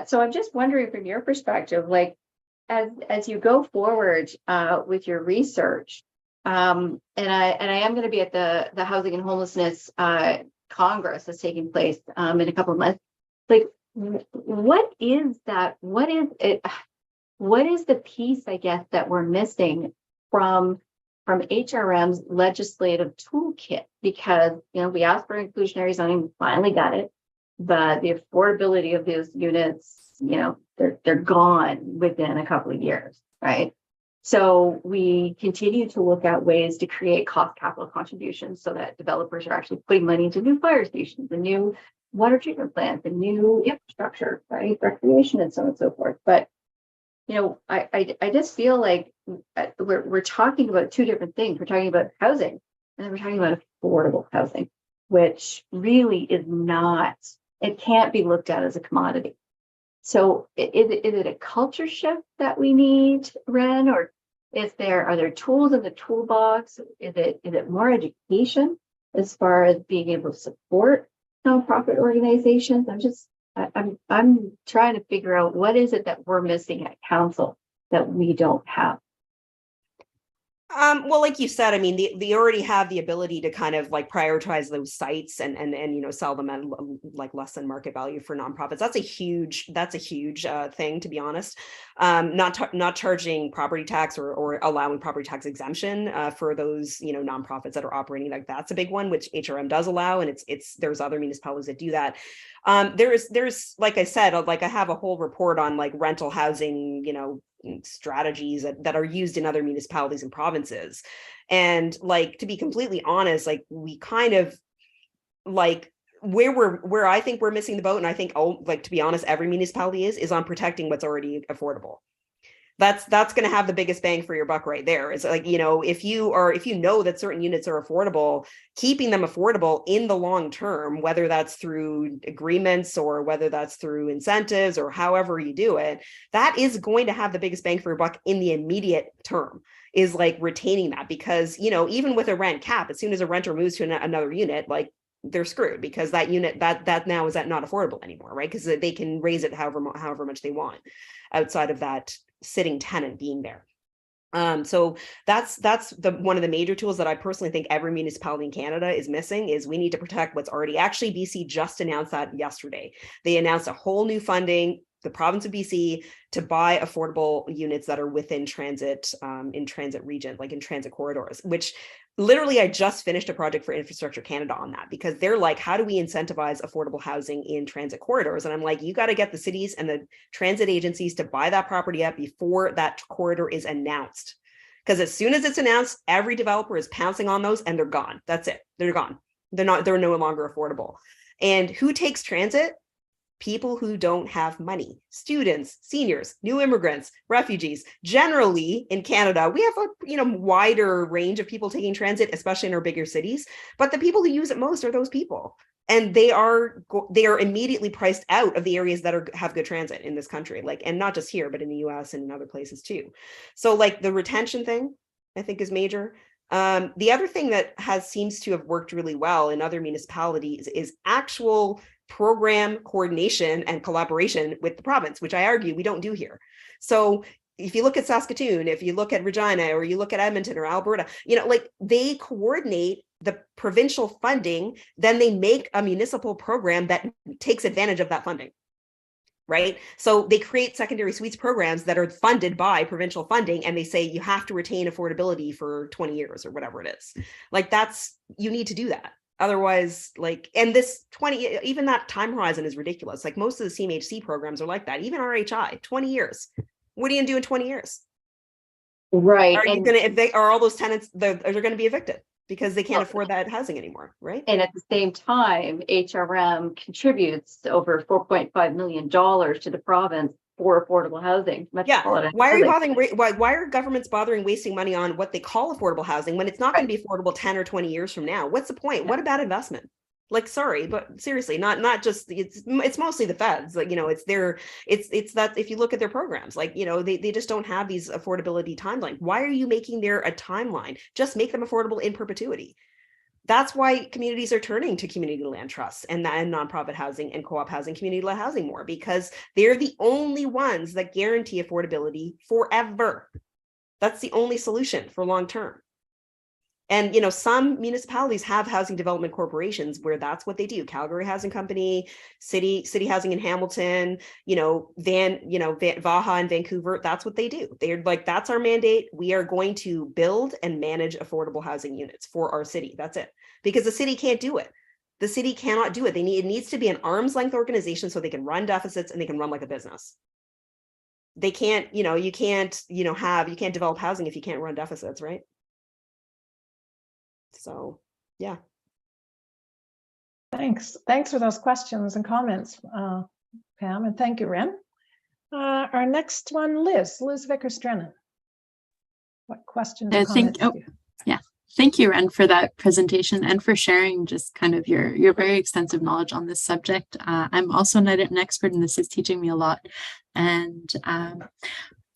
So I'm just wondering, from your perspective, like as you go forward with your research, and I am going to be at the Housing and Homelessness Congress that's taking place in a couple of months. Like, what is that? What is it? What is the piece, I guess, that we're missing from HRM's legislative toolkit? Because we asked for inclusionary zoning, finally got it, but the affordability of those units, they're gone within a couple of years, right? So we continue to look at ways to create cost capital contributions so that developers are actually putting money into new fire stations and new water treatment plants and new infrastructure, right? Recreation and so on and so forth. But, I just feel like we're talking about two different things. We're talking about housing, and then we're talking about affordable housing, which really is not, it can't be looked at as a commodity. So is it a culture shift that we need, Ren, or are there tools in the toolbox? Is it more education as far as being able to support nonprofit organizations? I'm trying to figure out what is it that we're missing at council that we don't have. Well, like you said, I mean, they already have the ability to kind of like prioritize those sites and sell them at like less than market value for nonprofits. That's a huge thing, to be honest. Not charging property tax or allowing property tax exemption for those nonprofits that are operating, like that's a big one, which HRM does allow, and there's other municipalities that do that. There's like I said, like I have a whole report on like rental housing, strategies that are used in other municipalities and provinces. And like, to be completely honest, like we kind of like where I think we're missing the boat, and I think, to be honest, every municipality is on protecting what's already affordable. That's going to have the biggest bang for your buck right there. It's like, if you know that certain units are affordable, keeping them affordable in the long term, whether that's through agreements or whether that's through incentives or however you do it, that is going to have the biggest bang for your buck in the immediate term, is like retaining that. Because, even with a rent cap, as soon as a renter moves to another unit, like they're screwed, because that unit that now is not affordable anymore, right? Because they can raise it however much they want outside of that sitting tenant being there. So that's one of the major tools that I personally think every municipality in Canada is missing, is we need to protect what's already. Actually, BC just announced that yesterday. They announced a whole new funding the province of BC to buy affordable units that are within transit, in transit region, like in transit corridors, which literally I just finished a project for Infrastructure Canada on that, because they're like, how do we incentivize affordable housing in transit corridors? And I'm like, you got to get the cities and the transit agencies to buy that property up before that corridor is announced. Because as soon as it's announced, every developer is pouncing on those and they're gone. That's it. They're gone. They're no longer affordable. And who takes transit? People who don't have money, students, seniors, new immigrants, refugees. Generally in Canada, we have a wider range of people taking transit, especially in our bigger cities. But the people who use it most are those people, and they are immediately priced out of the areas that have good transit in this country, like, and not just here, but in the U.S. and in other places too. So like the retention thing, I think, is major. The other thing that seems to have worked really well in other municipalities is actual program coordination and collaboration with the province, which I argue we don't do here. So if you look at Saskatoon, if you look at Regina, or you look at Edmonton or Alberta, like they coordinate the provincial funding, then they make a municipal program that takes advantage of that funding. Right? So they create secondary suites programs that are funded by provincial funding, and they say you have to retain affordability for 20 years or whatever it is. Like you need to do that. Otherwise, like, and this 20, even that time horizon is ridiculous. Like most of the CMHC programs are like that, even RHI, 20 years. What are you gonna do in 20 years? Right. Are you gonna evict, are all those tenants, they're gonna be evicted because they can't afford that housing anymore, right? And at the same time, HRM contributes over $4.5 million to the province for affordable housing. Yeah. Why are governments bothering wasting money on what they call affordable housing when it's not going to be affordable 10 or 20 years from now? What's the point? What about investment? Like, sorry, but seriously, not just, it's mostly the feds, like, it's that if you look at their programs, like, they just don't have these affordability timelines. Why are you making there a timeline? Just make them affordable in perpetuity. That's why communities are turning to community land trusts and nonprofit housing and co-op housing, community-led housing more, because they're the only ones that guarantee affordability forever. That's the only solution for long-term. And, some municipalities have housing development corporations where that's what they do. Calgary Housing Company, City Housing in Hamilton, Vaha in Vancouver, that's what they do. They're like, that's our mandate. We are going to build and manage affordable housing units for our city. That's it. Because the city can't do it. The city cannot do it. It needs to be an arm's length organization so they can run deficits and they can run like a business. They can't, you can't develop housing if you can't run deficits, right? So, yeah. Thanks for those questions and comments, Pam, and thank you, Ren. Our next one, Liz Vickers-Drennan. What questions or comments do you have? Yeah, thank you, Ren, for that presentation and for sharing just kind of your very extensive knowledge on this subject. I'm also not an expert, and this is teaching me a lot. And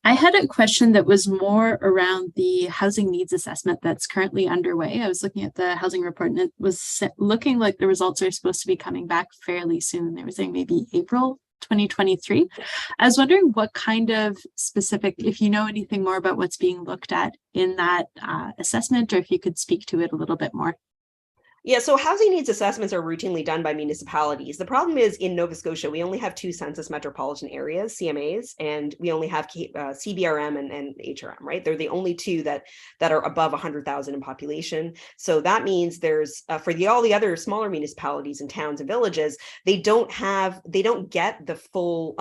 I had a question that was more around the housing needs assessment that's currently underway. I was looking at the housing report, and it was looking like the results are supposed to be coming back fairly soon. They were saying maybe April 2023. I was wondering what kind of specific, if you know anything more about what's being looked at in that assessment, or if you could speak to it a little bit more. Yeah, so housing needs assessments are routinely done by municipalities. The problem is in Nova Scotia, we only have 2 census metropolitan areas, CMAs, and we only have CBRM and HRM, right? They're the only 2 that are above 100,000 in population. So that means there's, for all the other smaller municipalities and towns and villages, they don't get the full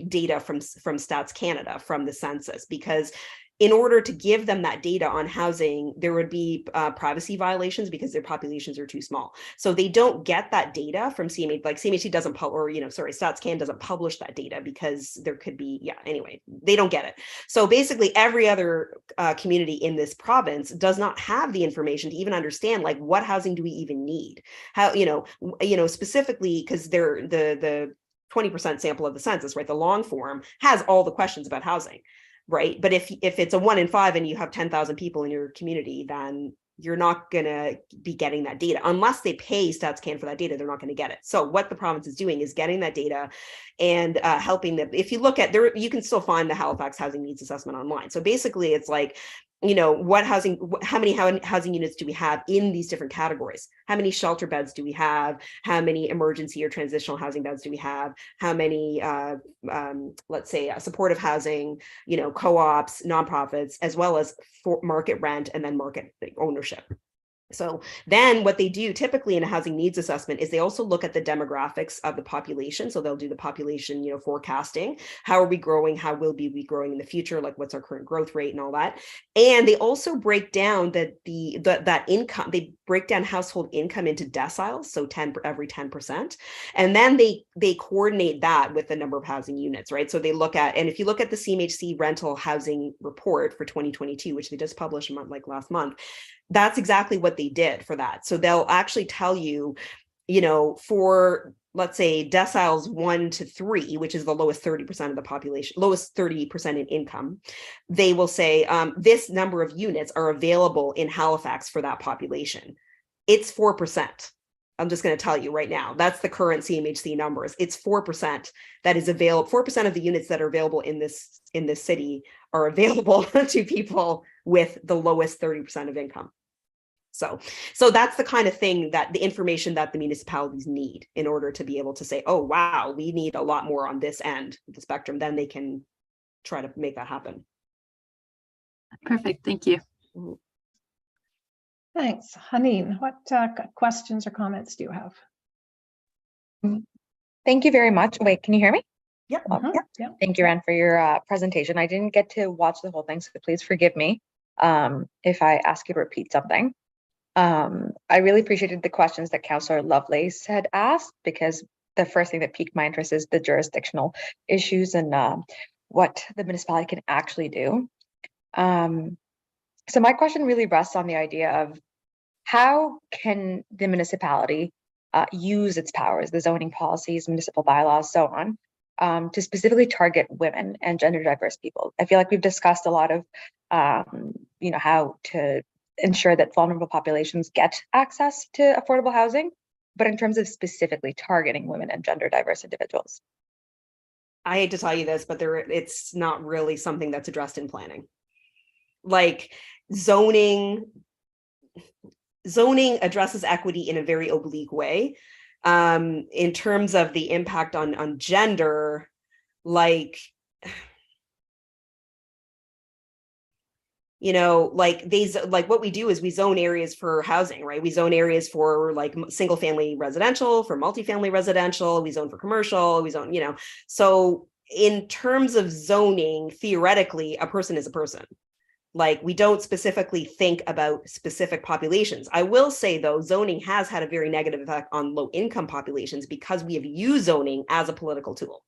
data from Stats Canada, from the census, because in order to give them that data on housing, there would be privacy violations because their populations are too small. So they don't get that data from CMHC, like CMHC doesn't, Stats Can doesn't publish that data because there could be, anyway, they don't get it. So basically every other community in this province does not have the information to even understand, like, what housing do we even need? How, specifically, because they're the 20% sample of the census, right? The long form has all the questions about housing. Right. But if it's a 1 in 5 and you have 10,000 people in your community, then you're not going to be getting that data unless they pay StatsCan for that data. They're not going to get it. So what the province is doing is getting that data and helping them. If you look at there, you can still find the Halifax Housing Needs Assessment online. So basically, it's like you know, how many housing units do we have in these different categories? How many shelter beds do we have? How many emergency or transitional housing beds do we have? How many, let's say, supportive housing, you know, co-ops, nonprofits, as well as for market rent and then market ownership. So then what they do typically in a housing needs assessment is they also look at the demographics of the population. So they'll do the population, you know, forecasting. How are we growing? How will we be growing in the future? Like what's our current growth rate and all that. And they also break down that income, they break down household income into deciles. So 10 every 10%. And then they coordinate that with the number of housing units, right? So they look at, and if you look at the CMHC rental housing report for 2022, which they just published like last month, that's exactly what they did for that. So they'll actually tell you, you know, for let's say deciles 1 to 3, which is the lowest 30% of the population, lowest 30% in income, they will say this number of units are available in Halifax for that population. It's 4%. I'm just going to tell you right now, that's the current CMHC numbers. It's 4% that is available. 4% of the units that are available in this city are available to people with the lowest 30% of income. So that's the kind of thing, that the information that the municipalities need in order to be able to say, oh, wow, we need a lot more on this end of the spectrum. Then they can try to make that happen. Perfect. Thank you. Mm-hmm. Thanks. Haneen, what questions or comments do you have? Thank you very much. Wait, can you hear me? Yep. Yeah. Thank you, Ren, for your presentation. I didn't get to watch the whole thing, so please forgive me if I ask you to repeat something. I really appreciated the questions that Councillor Lovelace had asked, because the first thing that piqued my interest is the jurisdictional issues and what the municipality can actually do. So my question really rests on the idea of how can the municipality use its powers, the zoning policies, municipal bylaws, so on, to specifically target women and gender diverse people. I feel like we've discussed a lot of, you know, how to ensure that vulnerable populations get access to affordable housing, but in terms of specifically targeting women and gender diverse individuals. I hate to tell you this, but it's not really something that's addressed in planning. Like zoning addresses equity in a very oblique way. In terms of the impact on gender, like, you know, like what we do is we zone areas for housing, right? We zone areas for like single family residential, for multifamily residential, we zone for commercial, we zone, you know. So in terms of zoning, theoretically, a person is a person. Like, we don't specifically think about specific populations. I will say, though, zoning has had a very negative effect on low income populations because we have used zoning as a political tool.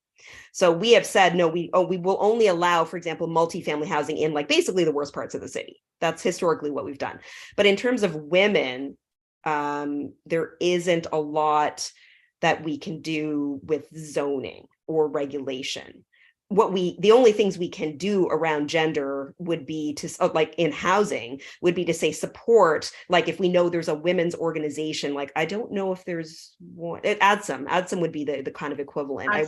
So we have said, no, we will only allow, for example, multifamily housing in like basically the worst parts of the city. That's historically what we've done. But in terms of women, there isn't a lot that we can do with zoning or regulation. The only things we can do around gender would be to, like in housing, would be to say support, like if we know there's a women's organization, like I don't know if there's one, ADSM would be the kind of equivalent. I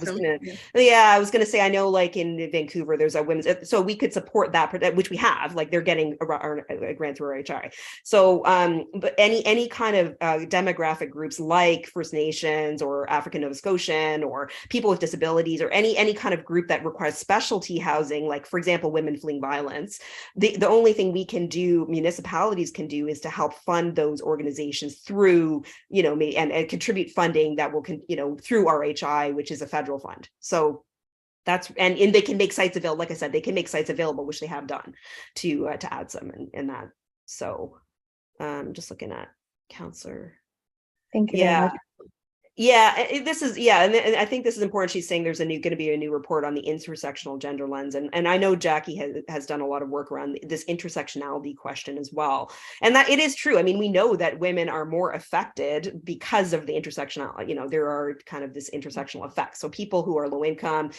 was gonna say, I know like in Vancouver, there's a women's, so we could support that, which we have, like they're getting a grant through RHI. So, but any kind of demographic groups like First Nations or African Nova Scotian or people with disabilities or any kind of group that requires specialty housing, like for example, women fleeing violence, the only thing we can do, municipalities can do, is to help fund those organizations through, you know, and contribute funding that will, you know, through RHI, which is a federal fund. So that's, and they can make sites available. Like I said, they can make sites available, which they have done to add some in that. So just looking at Councillor. Thank you very much. Yeah, this is, and I think this is important. She's saying there's going to be a new report on the intersectional gender lens. And I know Jackie has done a lot of work around this intersectionality question as well. And that it is true. I mean, we know that women are more affected because of the intersectional, you know, there are kind of this intersectional effect. So people who are low income,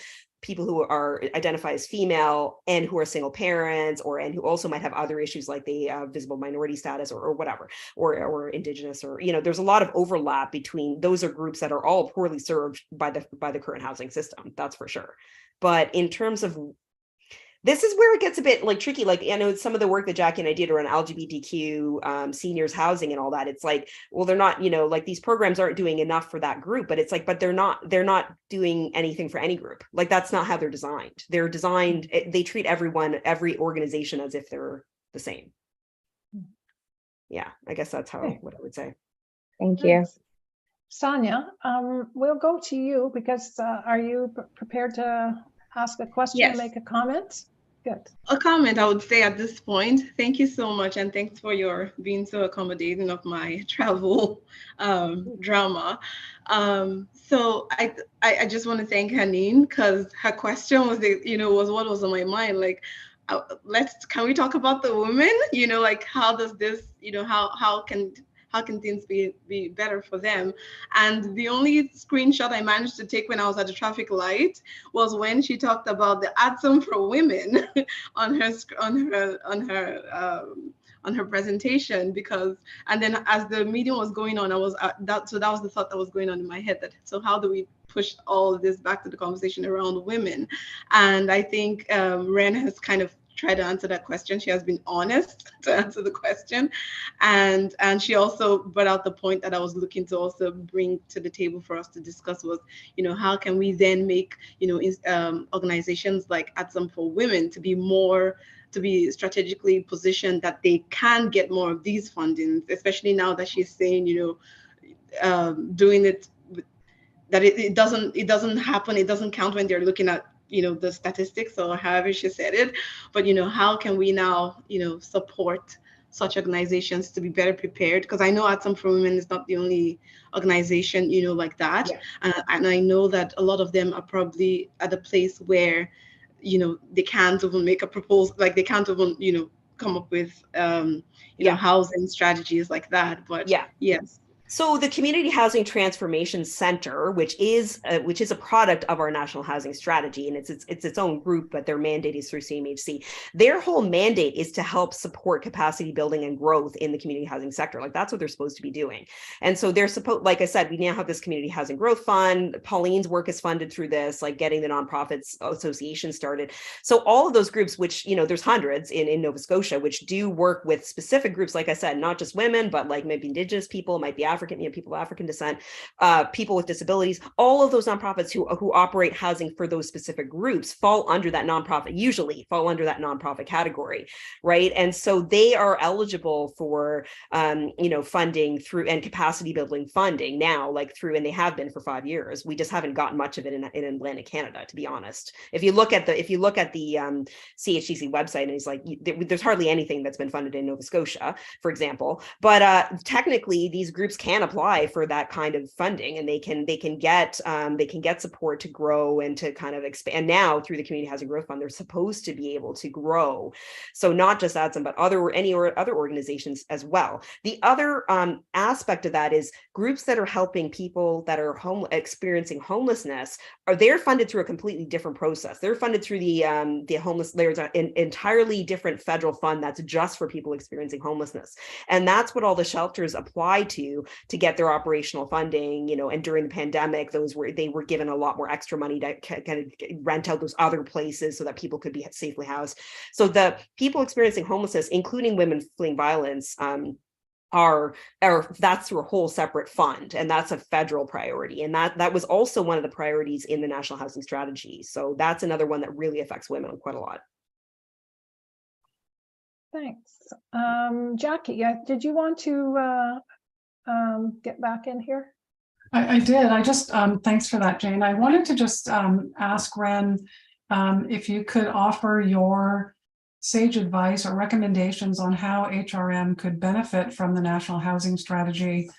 people who are identify as female and who are single parents, and who also might have other issues like the visible minority status or whatever, or indigenous, or, you know, there's a lot of overlap between those are groups that are all poorly served by the current housing system. That's for sure. But in terms of this is where it gets a bit like tricky. Like, I know some of the work that Jackie and I did around LGBTQ seniors housing and all that. It's like, well, they're not, like these programs aren't doing enough for that group, but it's like, but they're not doing anything for any group. Like, that's not how they're designed. They're designed, they treat everyone, every organization as if they're the same. Yeah, I guess that's what I would say. Thank you. Thanks. Sonia, we'll go to you because are you prepared to ask a question Yes. or make a comment? Good. A comment, I would say at this point. Thank you so much, and thanks for your being so accommodating of my travel drama. So I just want to thank Haneen, because her question was, was what was on my mind. Like, can we talk about the women? Like, how does this, how can things be better for them? And the only screenshot I managed to take when I was at the traffic light was when she talked about the ADSUM for women on her presentation, and then as the meeting was going on, that was the thought that was going on in my head, so how do we push all of this back to the conversation around women? And I think Ren has kind of try to answer that question. She has been honest to answer the question. And she also brought out the point that I was looking to also bring to the table for us to discuss was, how can we then make, organizations like ADSUM for Women to be strategically positioned that they can get more of these fundings, especially now that she's saying, doing it, that it doesn't happen, it doesn't count when they're looking at the statistics or however she said it, but how can we now support such organizations to be better prepared? Because I know ADSUM for Women is not the only organization like that. Yeah. And I know that a lot of them are probably at a place where they can't even make a proposal, like they can't even come up with housing strategies like that. But yes. So the Community Housing Transformation Center, which is a product of our National Housing Strategy, and it's its own group, but their mandate is through CMHC. Their whole mandate is to help support capacity building and growth in the community housing sector. Like, that's what they're supposed to be doing. And so they're supposed, like I said, we now have this Community Housing Growth Fund. Pauline's work is funded through this, like getting the nonprofits association started. So all of those groups, which there's hundreds in Nova Scotia, which do work with specific groups, like I said, not just women, but like maybe Indigenous people, might be African, people of African descent, people with disabilities. All of those nonprofits who operate housing for those specific groups usually fall under that nonprofit category, right? And so they are eligible for, funding through and capacity building funding now, and they have been for 5 years. We just haven't gotten much of it in Atlantic Canada, to be honest. If you look at the CHCC website, and it's like there's hardly anything that's been funded in Nova Scotia, for example. But technically, these groups can apply for that kind of funding, and they can get support to grow and to kind of expand. Now through the Community Housing Growth Fund, they're supposed to be able to grow. So not just ADSUM, but other organizations as well. The other aspect of that is groups that are helping people that are experiencing homelessness they're funded through a completely different process. They're funded through the homeless. There's an entirely different federal fund that's just for people experiencing homelessness, and that's what all the shelters apply to get their operational funding. And during the pandemic, they were given a lot more extra money to kind of rent out those other places so that people could be safely housed. So the people experiencing homelessness, including women fleeing violence, that's through a whole separate fund, and that's a federal priority, and that was also one of the priorities in the National Housing Strategy. So that's another one that really affects women quite a lot. Thanks. Jackie, did you want to get back in here? I did. I just thanks for that, Jane. I wanted to just ask Ren if you could offer your sage advice or recommendations on how HRM could benefit from the National Housing Strategy,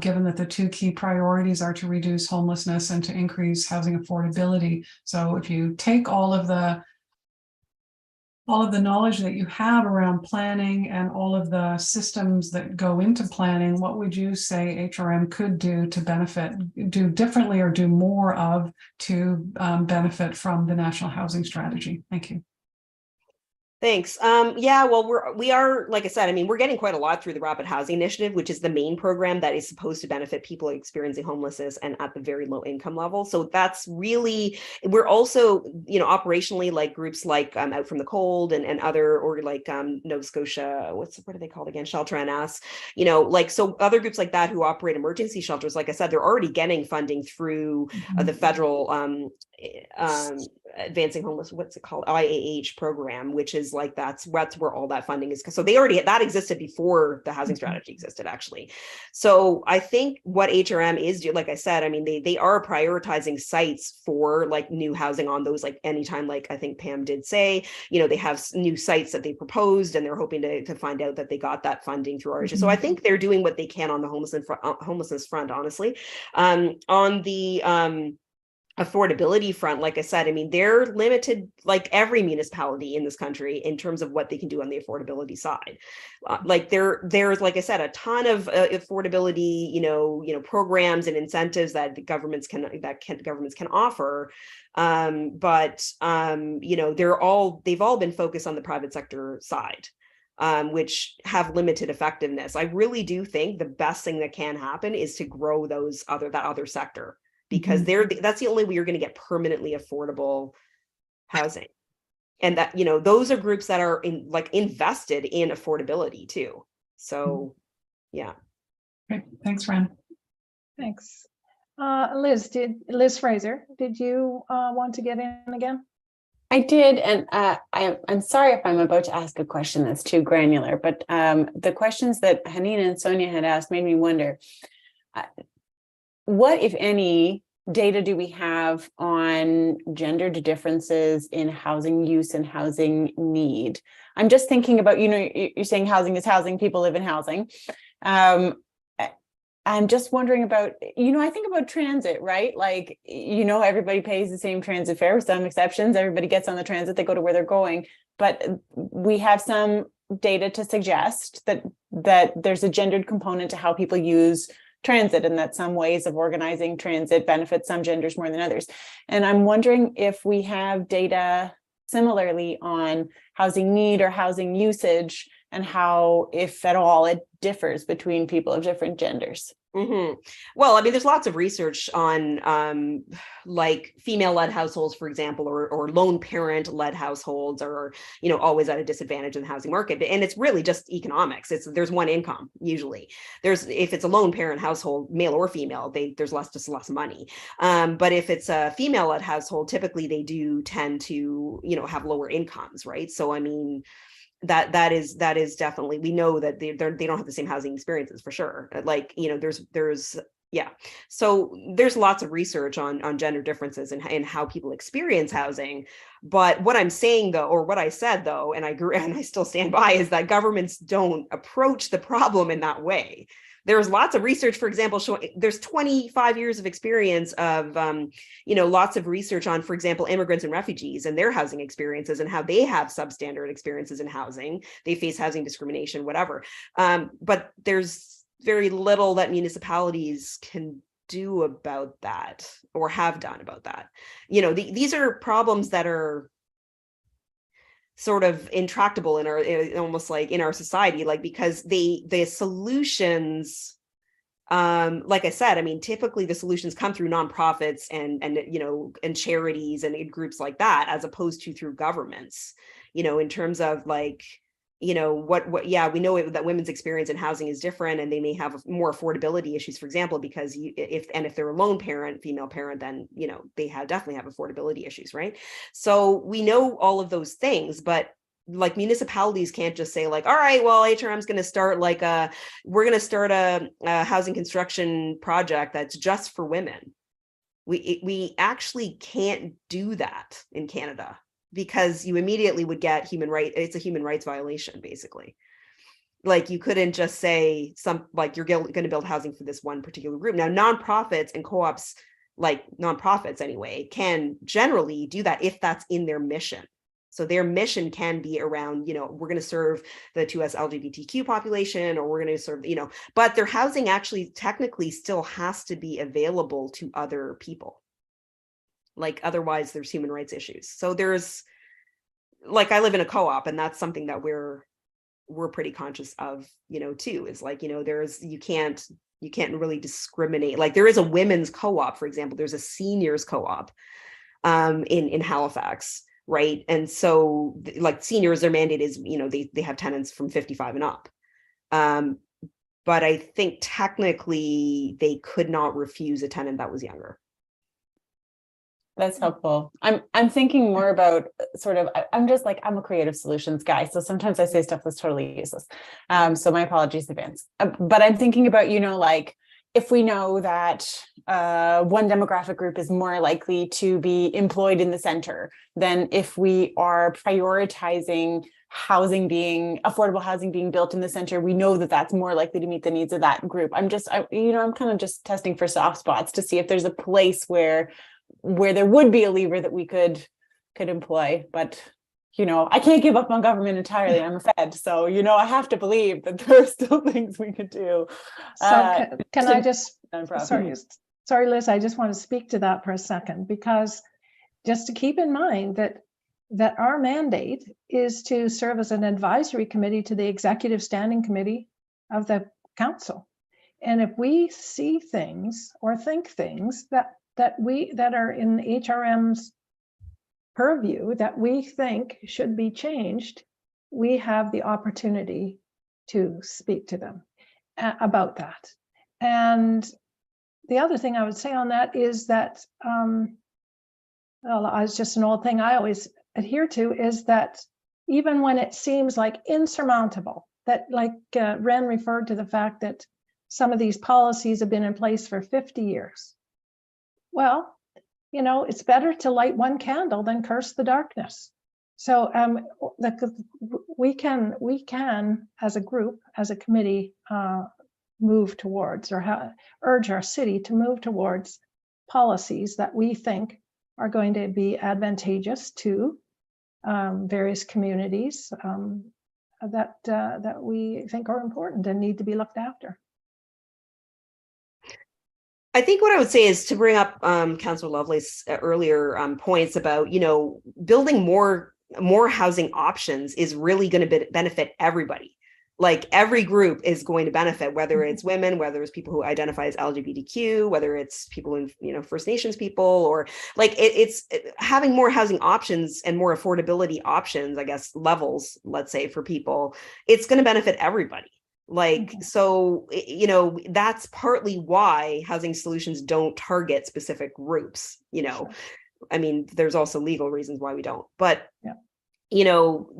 given that the two key priorities are to reduce homelessness and to increase housing affordability. So if you take all of the knowledge that you have around planning and all of the systems that go into planning, what would you say HRM could do to benefit, do differently or do more of to benefit from the National Housing Strategy? Thank you. Thanks. Yeah, well, we are, like I said, I mean, we're getting quite a lot through the Rapid Housing Initiative, which is the main program that is supposed to benefit people experiencing homelessness and at the very low income level. So that's really, we're also, operationally, like groups like Out from the Cold and other, or like Nova Scotia, what are they called again? Shelter NS, so other groups like that who operate emergency shelters, like I said, they're already getting funding through the federal Advancing Homeless, what's it called, IAH program, which is like that's where all that funding is. So they already, that existed before the housing strategy existed, actually. So I think what HRM is, like I said, I mean, they are prioritizing sites for like new housing on those, like anytime, like I think Pam did say, they have new sites that they proposed, and they're hoping to find out that they got that funding through RH. So I think they're doing what they can on the homelessness front, honestly. On the affordability front, like I said, I mean, they're limited, like every municipality in this country, in terms of what they can do on the affordability side. Like there's, like I said, a ton of affordability, programs and incentives that the governments can offer. But they've all been focused on the private sector side, which have limited effectiveness. I really do think the best thing that can happen is to grow that other sector, because that's the only way you're going to get permanently affordable housing. And that, those are groups that are invested in affordability too. So, yeah. Great. Thanks, Ren. Thanks. Liz Fraser, did you want to get in again? I did, and I'm sorry if I'm about to ask a question that's too granular, but the questions that Hanina and Sonia had asked made me wonder, what, if any, data do we have on gendered differences in housing use and housing need? I'm just thinking about, you're saying housing is housing, people live in housing. I'm just wondering about, I think about transit, right? Like, everybody pays the same transit fare with some exceptions. Everybody gets on the transit, they go to where they're going. But we have some data to suggest that there's a gendered component to how people use transit, and that some ways of organizing transit benefit some genders more than others. And I'm wondering if we have data similarly on housing need or housing usage, and how, if at all, it differs between people of different genders. Well, I mean, there's lots of research on like female-led households, for example, or lone parent-led households are, always at a disadvantage in the housing market. And it's really just economics. There's one income usually. If it's a lone parent household, male or female, there's less money. But if it's a female-led household, typically they do tend to, have lower incomes, right? So I mean, that is definitely, we know that they don't have the same housing experiences for sure. Like, so there's lots of research on gender differences and how people experience housing. But what I'm saying though, or what I said though, and I agree, and I still stand by, is that governments don't approach the problem in that way. There's lots of research, for example, showing there's 25 years of experience of, lots of research on, for example, immigrants and refugees and their housing experiences and how they have substandard experiences in housing. They face housing discrimination, whatever. But there's very little that municipalities can do about that or have done about that. These are problems that are sort of intractable in our society, like, because the solutions, like I said, I mean, typically the solutions come through nonprofits and charities and groups like that, as opposed to through governments, in terms of like, we know that women's experience in housing is different, and they may have more affordability issues, for example, because if they're a lone parent, female parent, then, they definitely have affordability issues, right? So we know all of those things, but like municipalities can't just say like, all right, well, HRM's going to start we're going to start a housing construction project that's just for women. We actually can't do that in Canada, because you immediately would get it's a human rights violation, basically. Like, you couldn't just say you're going to build housing for this one particular group. Now, nonprofits and co-ops, like nonprofits anyway, can generally do that if that's in their mission. So their mission can be around, we're going to serve the 2S LGBTQ population, or we're going to serve, but their housing actually technically still has to be available to other people. Like, otherwise there's human rights issues. So there's like I live in a co-op, and that's something that we're pretty conscious of, too, is like, you can't really discriminate. Like there is a women's co-op, for example, there's a seniors co-op in Halifax, right? And so like seniors, their mandate is, they have tenants from 55 and up. But I think technically they could not refuse a tenant that was younger. That's helpful. I'm thinking more about sort of, I'm just like, I'm a creative solutions guy. So sometimes I say stuff that's totally useless. So my apologies in advance. But I'm thinking about, like if we know that one demographic group is more likely to be employed in the center, then if we are prioritizing affordable housing being built in the center, we know that that's more likely to meet the needs of that group. I'm kind of just testing for soft spots to see if there's a place where there would be a lever that we could employ. But I can't give up on government entirely. I'm a Fed, so I have to believe that there are still things we could do. So can I just sorry Liz, I just want to speak to that for a second, because just to keep in mind that our mandate is to serve as an advisory committee to the executive standing committee of the council. And if we see things or think things that are in HRM's purview that we think should be changed, we have the opportunity to speak to them about that. And the other thing I would say on that is that, it's just an old thing I always adhere to, is that even when it seems like insurmountable, that like Ren referred to the fact that some of these policies have been in place for 50 years. Well, it's better to light one candle than curse the darkness. So we can, as a group, as a committee, move towards or urge our city to move towards policies that we think are going to be advantageous to various communities that we think are important and need to be looked after. I think what I would say is to bring up Councillor Lovelace's earlier points about, building more housing options is really going to benefit everybody. Like every group is going to benefit, whether it's women, whether it's people who identify as LGBTQ, whether it's people in, First Nations people, or like it's having more housing options and more affordability options, I guess, levels, let's say, for people, it's going to benefit everybody. Like, so, that's partly why housing solutions don't target specific groups, Sure. I mean, there's also legal reasons why we don't, but, yeah.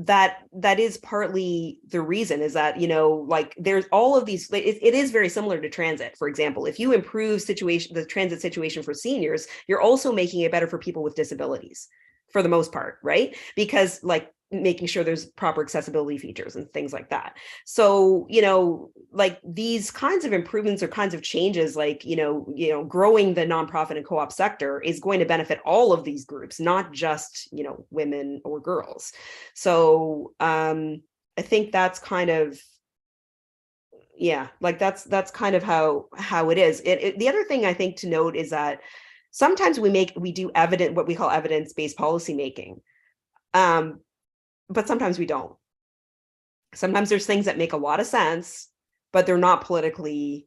That is partly the reason, is that, like there's all of these, it is very similar to transit. For example, if you improve the transit situation for seniors, you're also making it better for people with disabilities for the most part, right? Because like making sure there's proper accessibility features and things like that. So, like these kinds of improvements or kinds of changes, like, growing the nonprofit and co-op sector is going to benefit all of these groups, not just, women or girls. So I think that's kind of, like that's kind of how it is. The other thing I think to note is that sometimes we do what we call evidence-based policymaking. But sometimes we don't. Sometimes there's things that make a lot of sense, but they're not politically,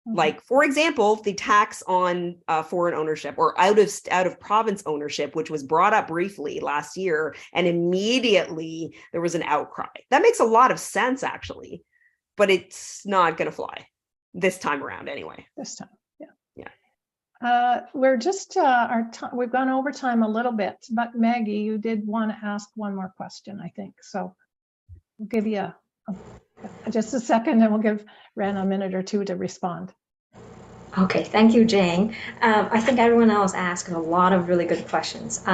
like, for example, the tax on foreign ownership or out of province ownership, which was brought up briefly last year, and immediately there was an outcry. That makes a lot of sense, actually, but it's not going to fly this time around anyway. This time, we're just we've gone over time a little bit, but Maggie, you did want to ask one more question, I think. So we'll give you just a second, and we'll give Ren a minute or two to respond. Okay, thank you, Jane. I think everyone else asked a lot of really good questions.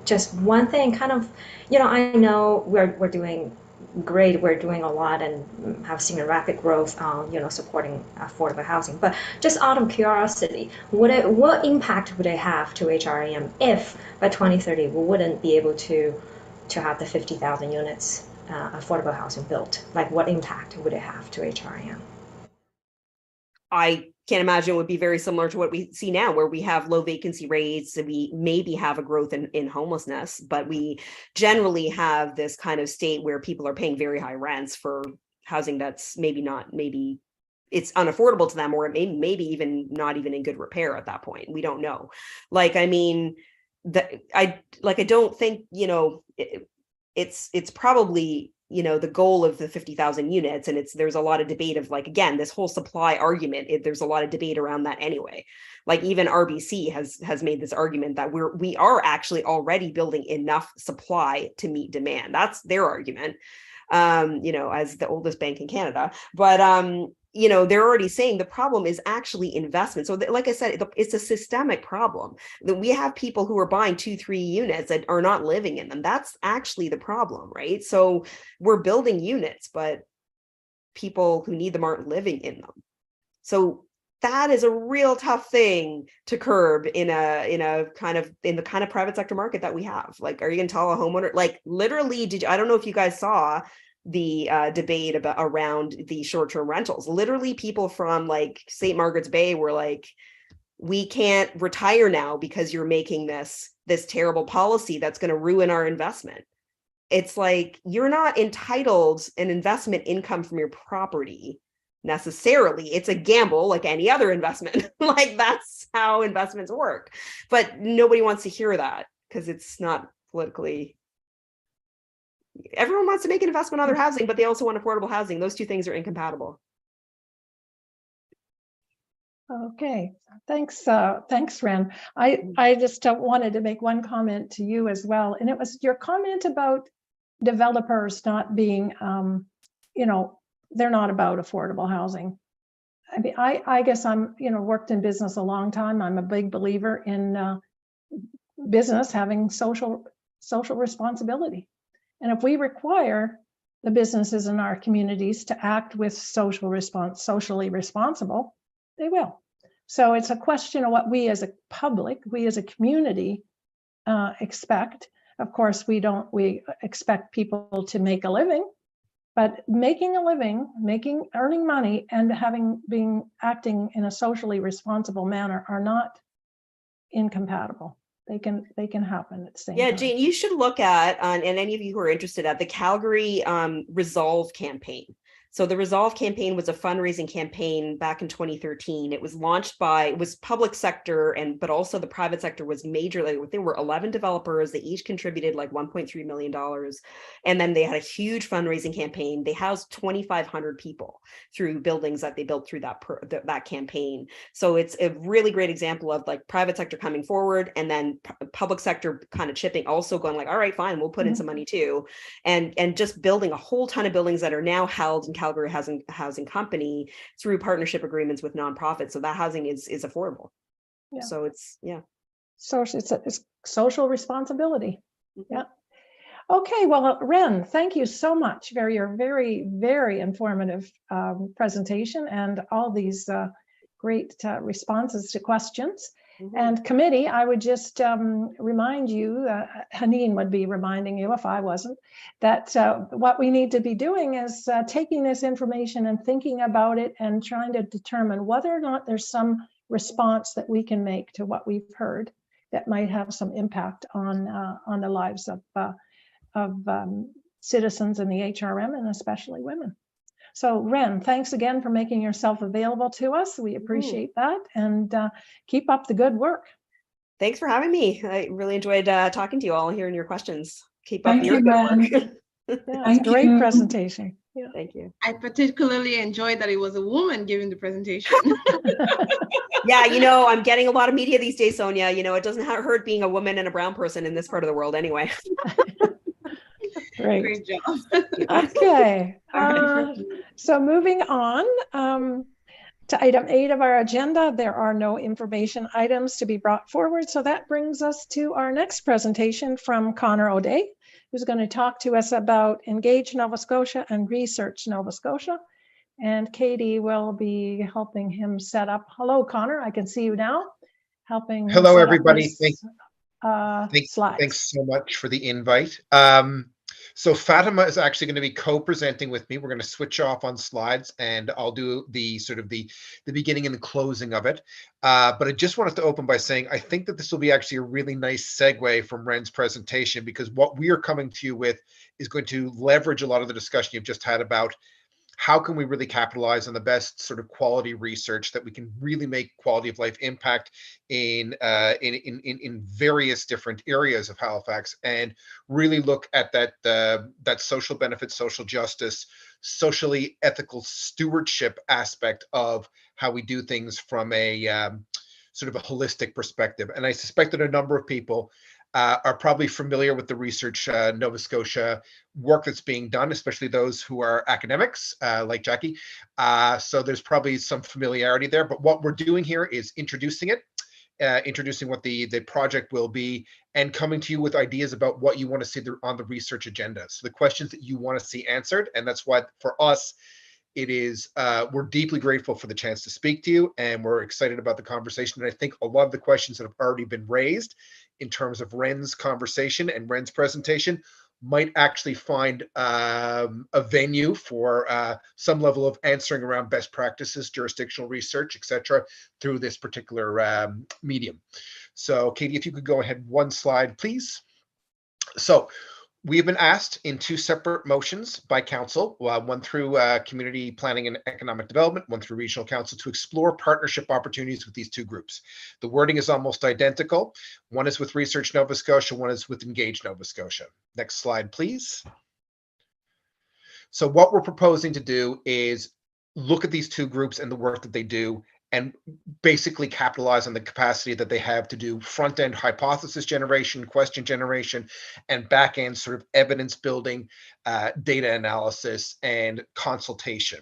Just one thing, kind of, I know we're doing great. We're doing a lot and have seen a rapid growth on, supporting affordable housing. But just out of curiosity, what impact would it have to HRM if by 2030 we wouldn't be able to have the 50,000 units affordable housing built? Like, what impact would it have to HRM? I can't imagine it would be very similar to what we see now, where we have low vacancy rates and we maybe have a growth in homelessness, but we generally have this kind of state where people are paying very high rents for housing that's maybe it's unaffordable to them, or it maybe even not even in good repair at that point. We don't know. Like, I mean, I don't think, it's probably, the goal of the 50,000 units, and there's a lot of debate of, like, again, this whole supply argument, there's a lot of debate around that anyway. Like, even RBC has made this argument that we are actually already building enough supply to meet demand. That's their argument, as the oldest bank in Canada. But they're already saying the problem is actually investment. So like I said, it's a systemic problem that we have people who are buying 2-3 units that are not living in them. That's actually the problem, right? So we're building units, but people who need them aren't living in them. So that is a real tough thing to curb in the kind of private sector market that we have. Like, are you going to tell a homeowner, like, literally, I don't know if you guys saw the debate around the short-term rentals. Literally, people from, like, St. Margaret's Bay were like, we can't retire now because you're making this terrible policy that's going to ruin our investment. It's like, you're not entitled an investment income from your property necessarily. It's a gamble like any other investment. Like, that's how investments work. But nobody wants to hear that because it's not politically. Everyone wants to make an investment on their housing, but they also want affordable housing. Those two things are incompatible. Okay, thanks, Ren. I just wanted to make one comment to you as well, and it was your comment about developers not being, they're not about affordable housing. I mean, I guess I'm, worked in business a long time. I'm a big believer in business having social responsibility. And if we require the businesses in our communities to act with socially responsible, they will. So it's a question of what we as a public, we as a community expect. Of course, we expect people to make a living, but making a living, earning money, and acting in a socially responsible manner are not incompatible. They can happen at the same time. Yeah, Jane, you should look at, and any of you who are interested, at the Calgary Resolve campaign. So the Resolve campaign was a fundraising campaign back in 2013. It was launched it was public sector, but also the private sector was major. Like, there were 11 developers. They each contributed like $1.3 million. And then they had a huge fundraising campaign. They housed 2,500 people through buildings that they built through that campaign. So it's a really great example of, like, private sector coming forward, and then public sector kind of chipping, also going like, all right, fine, we'll put in some money too. And just building a whole ton of buildings that are now held in Calgary Housing Company through partnership agreements with nonprofits. So that housing is affordable. Yeah. So it's it's social responsibility. Yeah. Okay. Well, Ren, thank you so much for your very, very informative presentation and all these great responses to questions. And committee, I would just remind you, Haneen would be reminding you if I wasn't, that what we need to be doing is taking this information and thinking about it and trying to determine whether or not there's some response that we can make to what we've heard that might have some impact on the lives of citizens in the HRM, and especially women. So Ren, thanks again for making yourself available to us. We appreciate that, and keep up the good work. Thanks for having me. I really enjoyed talking to you all, hearing your questions. Keep up Thank your you, good Ren. work. Yeah, it's a great presentation. Yeah. Thank you. I particularly enjoyed that it was a woman giving the presentation. Yeah, I'm getting a lot of media these days, Sonia. It doesn't hurt being a woman and a brown person in this part of the world anyway. Great job. Okay. So moving on to item 8 of our agenda, there are no information items to be brought forward. So that brings us to our next presentation from Connor O'Day, who's going to talk to us about Engage Nova Scotia and Research Nova Scotia. And Katie will be helping him set up. Hello, Connor. I can see you now. Helping. Hello, everybody. Thanks slides. so much for the invite. So Fatima is actually going to be co-presenting with me. We're going to switch off on slides, and I'll do the sort of the beginning and the closing of it. But I just wanted to open by saying I think that this will be actually a really nice segue from Ren's presentation, because what we are coming to you with is going to leverage a lot of the discussion you've just had about how can we really capitalize on the best sort of quality research that we can really make quality of life impact in various different areas of Halifax, and really look at that social benefit, social justice, socially ethical stewardship aspect of how we do things from a sort of a holistic perspective. And I suspect that a number of people are probably familiar with the Research Nova Scotia work that's being done, especially those who are academics like Jackie. So there's probably some familiarity there. But what we're doing here is introducing it, introducing what the project will be, and coming to you with ideas about what you want to see on the research agenda. So the questions that you want to see answered. And that's what, for us, it is, we're deeply grateful for the chance to speak to you, and we're excited about the conversation. And I think a lot of the questions that have already been raised in terms of Ren's conversation and Ren's presentation might actually find a venue for some level of answering around best practices, jurisdictional research, etc., through this particular medium. So Katie, if you could go ahead one slide, please. So we have been asked in two separate motions by council, one through community planning and economic development, one through regional council, to explore partnership opportunities with these two groups. The wording is almost identical. One is with Research Nova Scotia, one is with Engage Nova Scotia. Next slide, please. So what we're proposing to do is look at these two groups and the work that they do, and basically capitalize on the capacity that they have to do front-end hypothesis generation, question generation, and back-end sort of evidence building, data analysis, and consultation.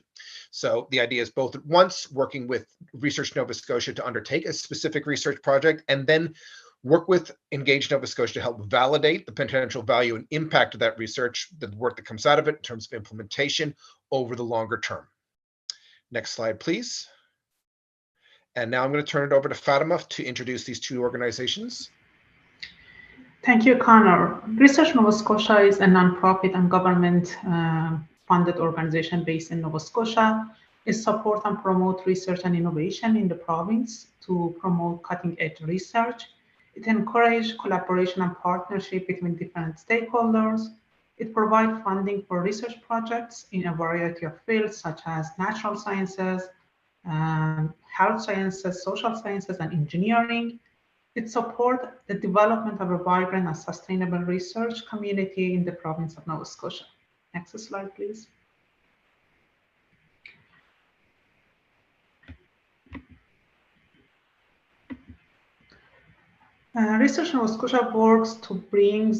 So the idea is both at once working with Research Nova Scotia to undertake a specific research project, and then work with Engage Nova Scotia to help validate the potential value and impact of that research, the work that comes out of it in terms of implementation over the longer term. Next slide, please. And now I'm going to turn it over to Fatima to introduce these two organizations. Thank you, Connor. Research Nova Scotia is a nonprofit and government-funded organization based in Nova Scotia. It supports and promotes research and innovation in the province to promote cutting-edge research. It encourages collaboration and partnership between different stakeholders. It provides funding for research projects in a variety of fields, such as natural sciences, health sciences, social sciences, and engineering. It supports the development of a vibrant and sustainable research community in the province of Nova Scotia. Next slide, please. Research Nova Scotia works to bring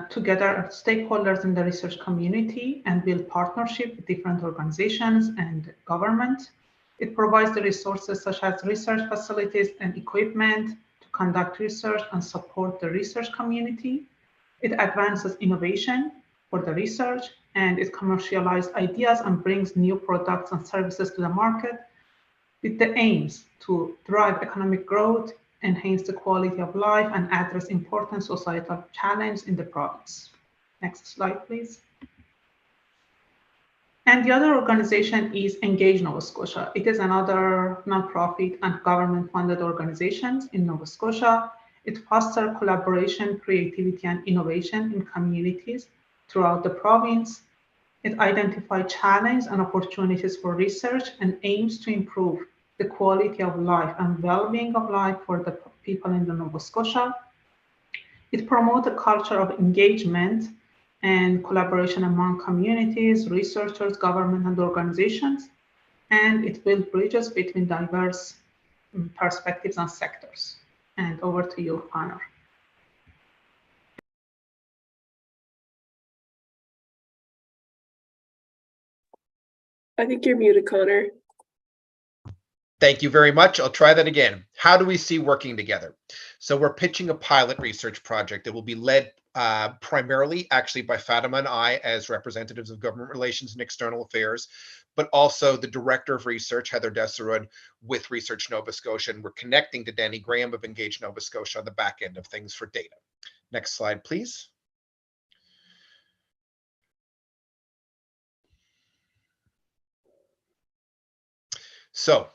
together stakeholders in the research community and build partnership with different organizations and government. It provides the resources such as research facilities and equipment to conduct research and support the research community. It advances innovation for the research, and it commercializes ideas and brings new products and services to the market with the aims to drive economic growth, enhance the quality of life, and address important societal challenges in the province. Next slide, please. And the other organization is Engage Nova Scotia. It is another nonprofit and government-funded organization in Nova Scotia. It fosters collaboration, creativity, and innovation in communities throughout the province. It identifies challenges and opportunities for research and aims to improve the quality of life and well-being of life for the people in the Nova Scotia. It promotes a culture of engagement and collaboration among communities, researchers, government, and organizations, and it builds bridges between diverse perspectives and sectors. And over to you, Connor. I think you're muted, Connor. Thank you very much. I'll try that again. How do we see working together? So we're pitching a pilot research project that will be led primarily actually by Fatima and I as representatives of government relations and external affairs, but also the director of research, Heather Desarud, with Research Nova Scotia. And we're connecting to Danny Graham of Engage Nova Scotia on the back end of things for data. Next slide, please. So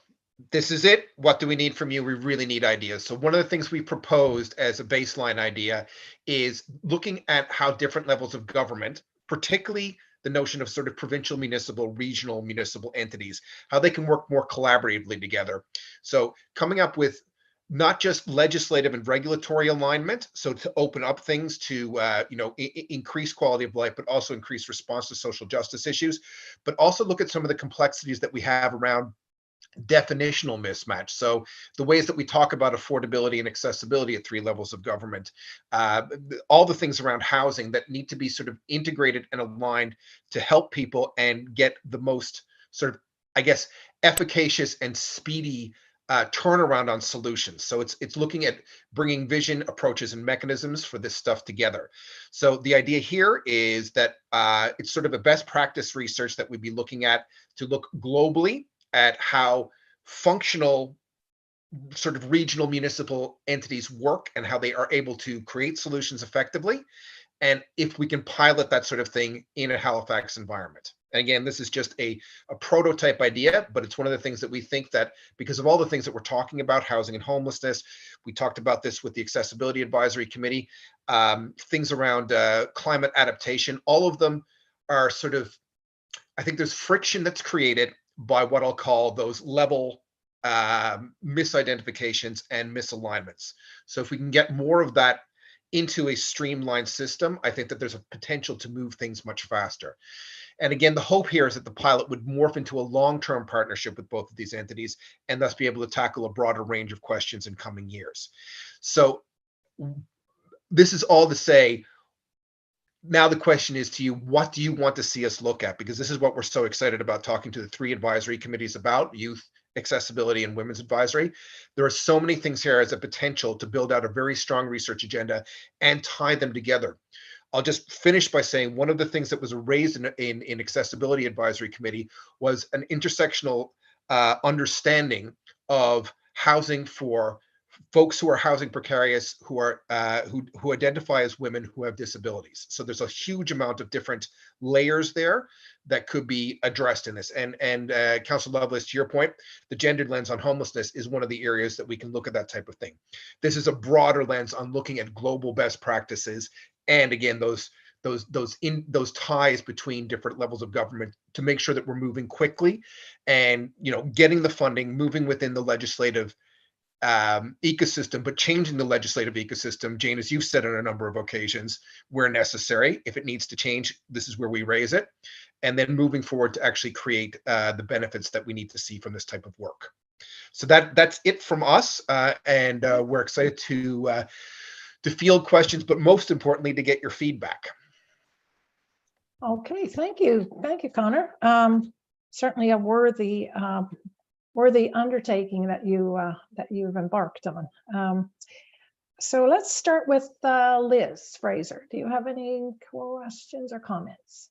this is it. What do we need from you? We really need ideas. So one of the things we proposed as a baseline idea is looking at how different levels of government, particularly the notion of sort of provincial, municipal, regional municipal entities, how they can work more collaboratively together. So coming up with not just legislative and regulatory alignment, so to open up things to increase quality of life, but also increase response to social justice issues, but also look at some of the complexities that we have around definitional mismatch. So the ways that we talk about affordability and accessibility at 3 levels of government, all the things around housing that need to be sort of integrated and aligned to help people and get the most sort of, I guess, efficacious and speedy turnaround on solutions. So it's looking at bringing vision, approaches, and mechanisms for this stuff together. So the idea here is that it's sort of a best practice research that we'd be looking at to look globally at how functional sort of regional municipal entities work and how they are able to create solutions effectively. And if we can pilot that sort of thing in a Halifax environment. And again, this is just a prototype idea, but it's one of the things that we think that because of all the things that we're talking about, housing and homelessness, we talked about this with the Accessibility Advisory Committee, things around climate adaptation, all of them are sort of, I think there's friction that's created by what I'll call those level misidentifications and misalignments. So if we can get more of that into a streamlined system, I think that there's a potential to move things much faster. And again, the hope here is that the pilot would morph into a long-term partnership with both of these entities and thus be able to tackle a broader range of questions in coming years. So this is all to say, now the question is to you, what do you want to see us look at? Because this is what we're so excited about talking to the 3 advisory committees about: youth, accessibility, and women's advisory. There are so many things here as a potential to build out a very strong research agenda and tie them together. I'll just finish by saying one of the things that was raised in Accessibility Advisory Committee was an intersectional understanding of housing for folks who are housing precarious, who are who identify as women who have disabilities. So there's a huge amount of different layers there that could be addressed in this. And Councillor Lovelace, to your point, the gendered lens on homelessness is one of the areas that we can look at that type of thing. This is a broader lens on looking at global best practices, and again, those ties between different levels of government to make sure that we're moving quickly and getting the funding, moving within the legislative ecosystem, but changing the legislative ecosystem, Jane, as you've said on a number of occasions, where necessary. If it needs to change, this is where we raise it. And then moving forward to actually create the benefits that we need to see from this type of work. So that's it from us. And we're excited to field questions, but most importantly, to get your feedback. Okay, thank you. Thank you, Connor. Certainly a worthy undertaking that you've embarked on. So let's start with Liz Fraser. Do you have any questions or comments?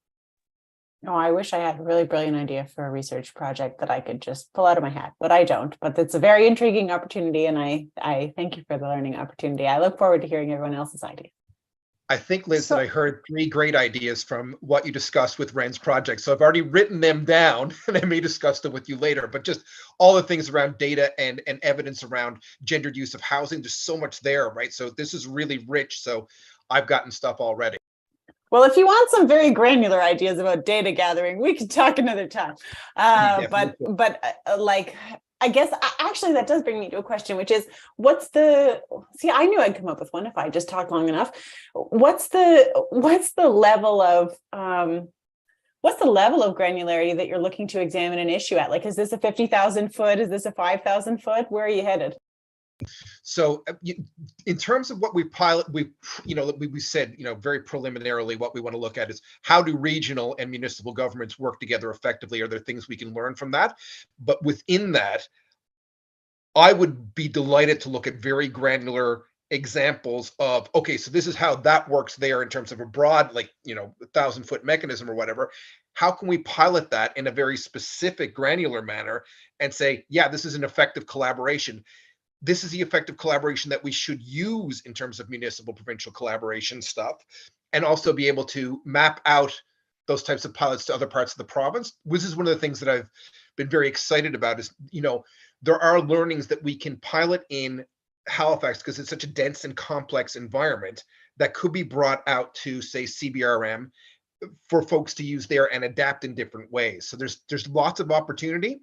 No, I wish I had a really brilliant idea for a research project that I could just pull out of my hat, but I don't. But it's a very intriguing opportunity, and I thank you for the learning opportunity. I look forward to hearing everyone else's ideas. I think, Liz, that I heard 3 great ideas from what you discussed with Ren's project. So I've already written them down, and I may discuss them with you later. But just all the things around data and evidence around gendered use of housing, there's so much there, right? So this is really rich. So I've gotten stuff already. Well, if you want some very granular ideas about data gathering, we could talk another time. But I guess actually that does bring me to a question, which is I knew I'd come up with one if I just talked long enough. What's the level of granularity that you're looking to examine an issue at? Like, is this a 50,000 foot? Is this a 5,000 foot? Where are you headed? So in terms of what we pilot, we said, very preliminarily, what we want to look at is how do regional and municipal governments work together effectively? Are there things we can learn from that? But within that, I would be delighted to look at very granular examples of, okay, so this is how that works there in terms of a broad, 1,000-foot mechanism or whatever. How can we pilot that in a very specific, granular manner and say, yeah, this is an effective collaboration. This is the effective collaboration that we should use in terms of municipal provincial collaboration stuff, and also be able to map out those types of pilots to other parts of the province. This is one of the things that I've been very excited about is, there are learnings that we can pilot in Halifax because it's such a dense and complex environment that could be brought out to, say, CBRM for folks to use there and adapt in different ways. So there's lots of opportunity.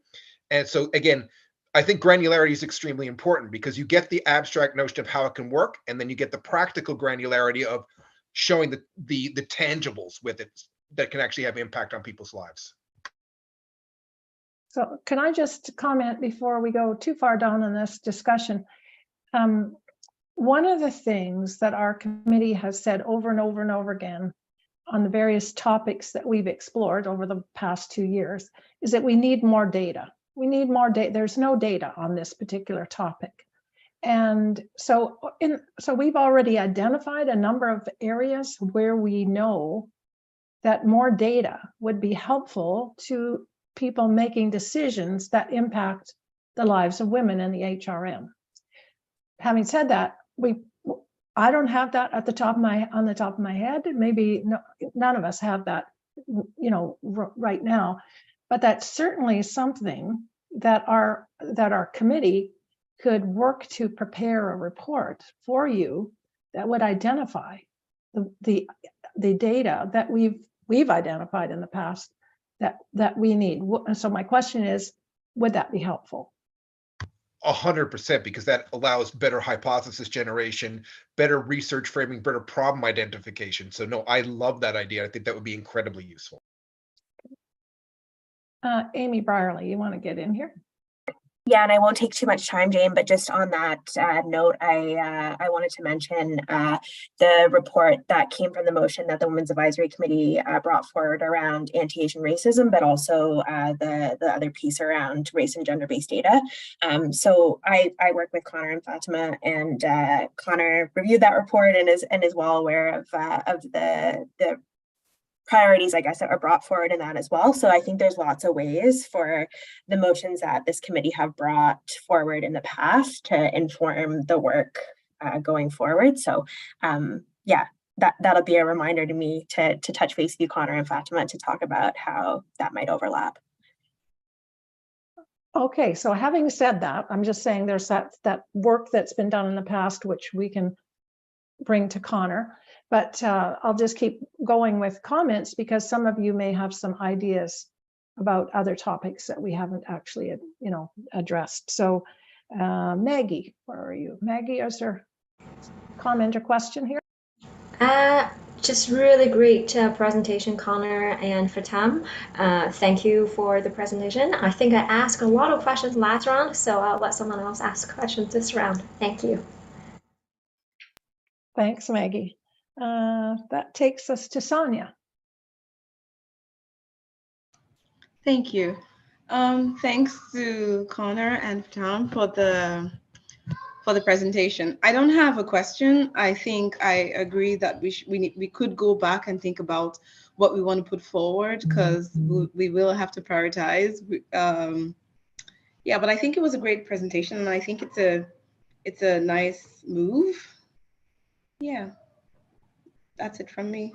And so again, I think granularity is extremely important because you get the abstract notion of how it can work, and then you get the practical granularity of showing the tangibles with it that can actually have impact on people's lives. So can I just comment before we go too far down in this discussion? One of the things that our committee has said over and over and over again on the various topics that we've explored over the past 2 years is that we need more data. We need more data. There's no data on this particular topic. And so we've already identified a number of areas where we know that more data would be helpful to people making decisions that impact the lives of women in the HRM. Having said that, I don't have that on the top of my head. Maybe none of us have that, right now. But that's certainly something that our committee could work to prepare a report for you that would identify the data that we've identified in the past that we need. So my question is, would that be helpful? 100%, because that allows better hypothesis generation, better research framing, better problem identification. So no, I love that idea. I think that would be incredibly useful. Amy Brierly, you want to get in here? Yeah, and I won't take too much time, Jane, but just on that note, I wanted to mention the report that came from the motion that the Women's Advisory Committee brought forward around anti-Asian racism, but also the other piece around race and gender-based data. So I work with Connor and Fatima, and Connor reviewed that report and is well aware of the priorities, I guess, that are brought forward in that as well. So I think there's lots of ways for the motions that this committee have brought forward in the past to inform the work going forward. So yeah, that'll be a reminder to me to touch base with you, Connor and Fatima, to talk about how that might overlap. Okay, so having said that, I'm just saying there's that work that's been done in the past, which we can bring to Connor. But I'll just keep going with comments because some of you may have some ideas about other topics that we haven't actually, addressed. So Maggie, where are you? Maggie, is there a comment or question here? Just really great presentation, Connor and Fatam. Thank you for the presentation. I think I asked a lot of questions last round, so I'll let someone else ask questions this round. Thank you. Thanks, Maggie. That takes us to Sonia. Thank you. Thanks to Connor and Tom for the presentation. I don't have a question. I think I agree that we could go back and think about what we want to put forward because we will have to prioritize. Yeah, but I think it was a great presentation, and I think it's a nice move. Yeah. That's it from me.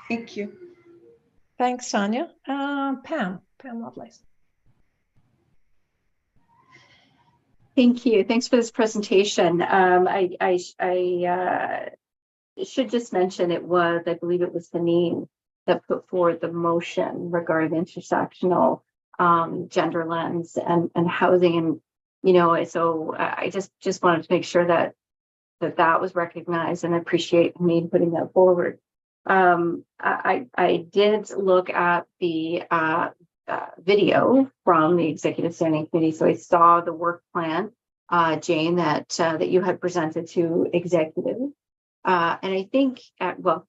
Thank you. Thanks, Sonia. Pam Lovelace. Thank you. Thanks for this presentation. I should just mention I believe it was Haneen that put forward the motion regarding intersectional gender lens and housing. And, so I just wanted to make sure that was recognized, and I appreciate me putting that forward. I did look at the video from the Executive Standing Committee, so I saw the work plan, Jane, that you had presented to executive. And I think,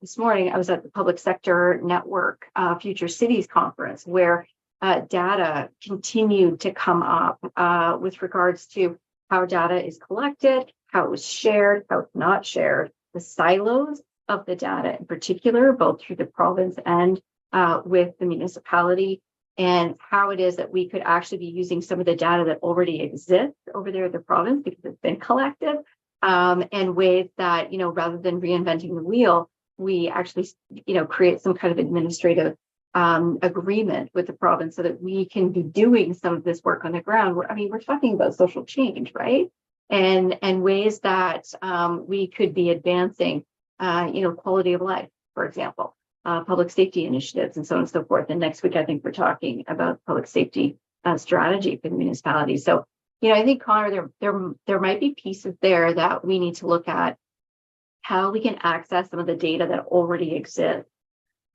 this morning I was at the Public Sector Network Future Cities Conference where data continued to come up with regards to how data is collected, how it was shared, how it's not shared, the silos of the data in particular, both through the province and with the municipality, and how it is that we could actually be using some of the data that already exists over there at the province because it's been collected, and ways that, rather than reinventing the wheel, we actually, create some kind of administrative agreement with the province so that we can be doing some of this work on the ground. I mean, we're talking about social change, right? And ways that we could be advancing, quality of life, for example, public safety initiatives, and so on and so forth. And next week, I think we're talking about public safety strategy for the municipality. So, I think, Connor, there might be pieces there that we need to look at how we can access some of the data that already exists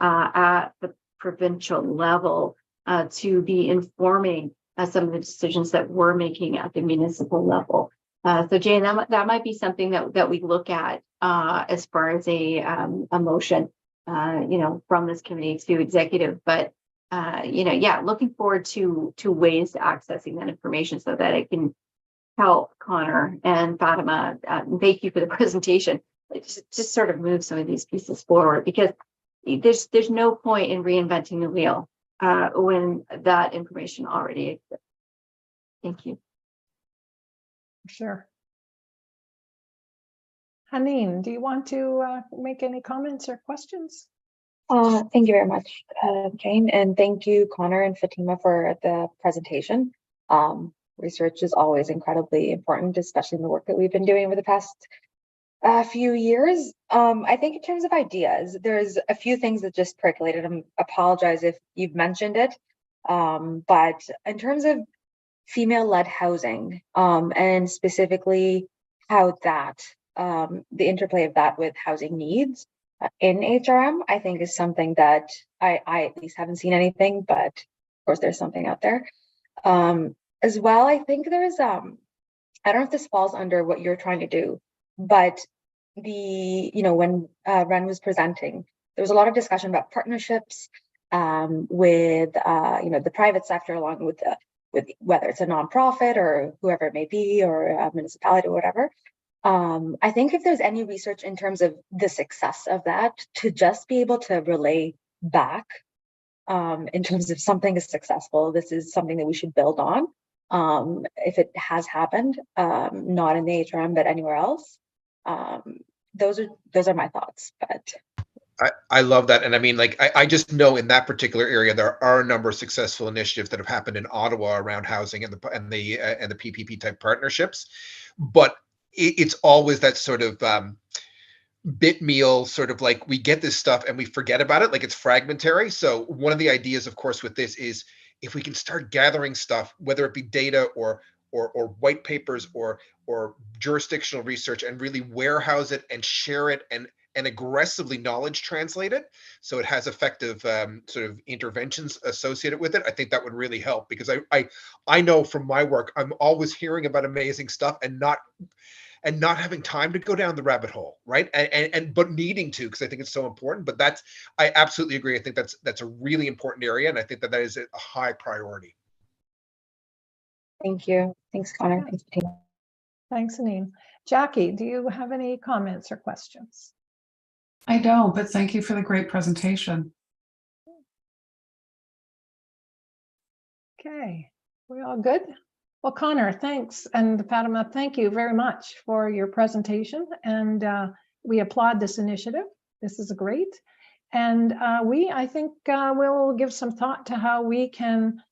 at the provincial level to be informing some of the decisions that we're making at the municipal level. So Jane, that might be something that we look at as far as a motion, from this committee to executive. But looking forward to ways to accessing that information so that it can help Connor and Fatima. Thank you for the presentation. Just sort of move some of these pieces forward, because there's no point in reinventing the wheel when that information already exists. Thank you. Sure. Haneen, do you want to make any comments or questions? Thank you very much, Jane, and thank you, Connor and Fatima, for the presentation. Research is always incredibly important, especially in the work that we've been doing over the past few years. I think in terms of ideas, there's a few things that just percolated. I apologize if you've mentioned it, but in terms of female-led housing, and specifically how that, the interplay of that with housing needs in HRM, I think is something that I at least haven't seen anything, but of course there's something out there. As well, I think there's, I don't know if this falls under what you're trying to do, but when Ren was presenting, there was a lot of discussion about partnerships with the private sector, along with whether it's a nonprofit or whoever it may be, or a municipality or whatever. I think if there's any research in terms of the success of that, to just be able to relay back in terms of something is successful, this is something that we should build on. If it has happened, not in the HRM, but anywhere else. Those are my thoughts. But I love that. And I mean, like, I just know in that particular area, there are a number of successful initiatives that have happened in Ottawa around housing and the PPP type partnerships. But it's always that sort of bit meal, sort of like, we get this stuff and we forget about it, like it's fragmentary. So one of the ideas, of course, with this is, if we can start gathering stuff, whether it be data or white papers or jurisdictional research, and really warehouse it and share it and aggressively knowledge translate it, so it has effective sort of interventions associated with it, I think that would really help. Because I know from my work, I'm always hearing about amazing stuff and not having time to go down the rabbit hole, right? But needing to, because I think it's so important. But I absolutely agree. I think that's a really important area, and I think that is a high priority. thank you. Thanks, Connor. Thanks, Fatima. Thanks, Haneen. Jackie, do you have any comments or questions? I don't, but thank you for the great presentation. Okay, we all good? Well, Connor, thanks. And Fatima, thank you very much for your presentation. And we applaud this initiative. This is great. And I think we'll give some thought to how we can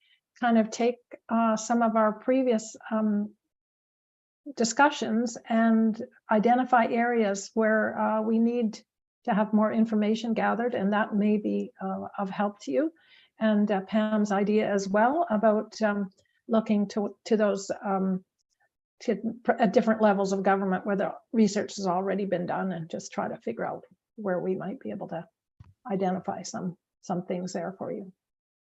kind of take some of our previous discussions and identify areas where we need to have more information gathered, and that may be of help to you. And Pam's idea as well about looking to those at different levels of government where the research has already been done, and just try to figure out where we might be able to identify some things there for you.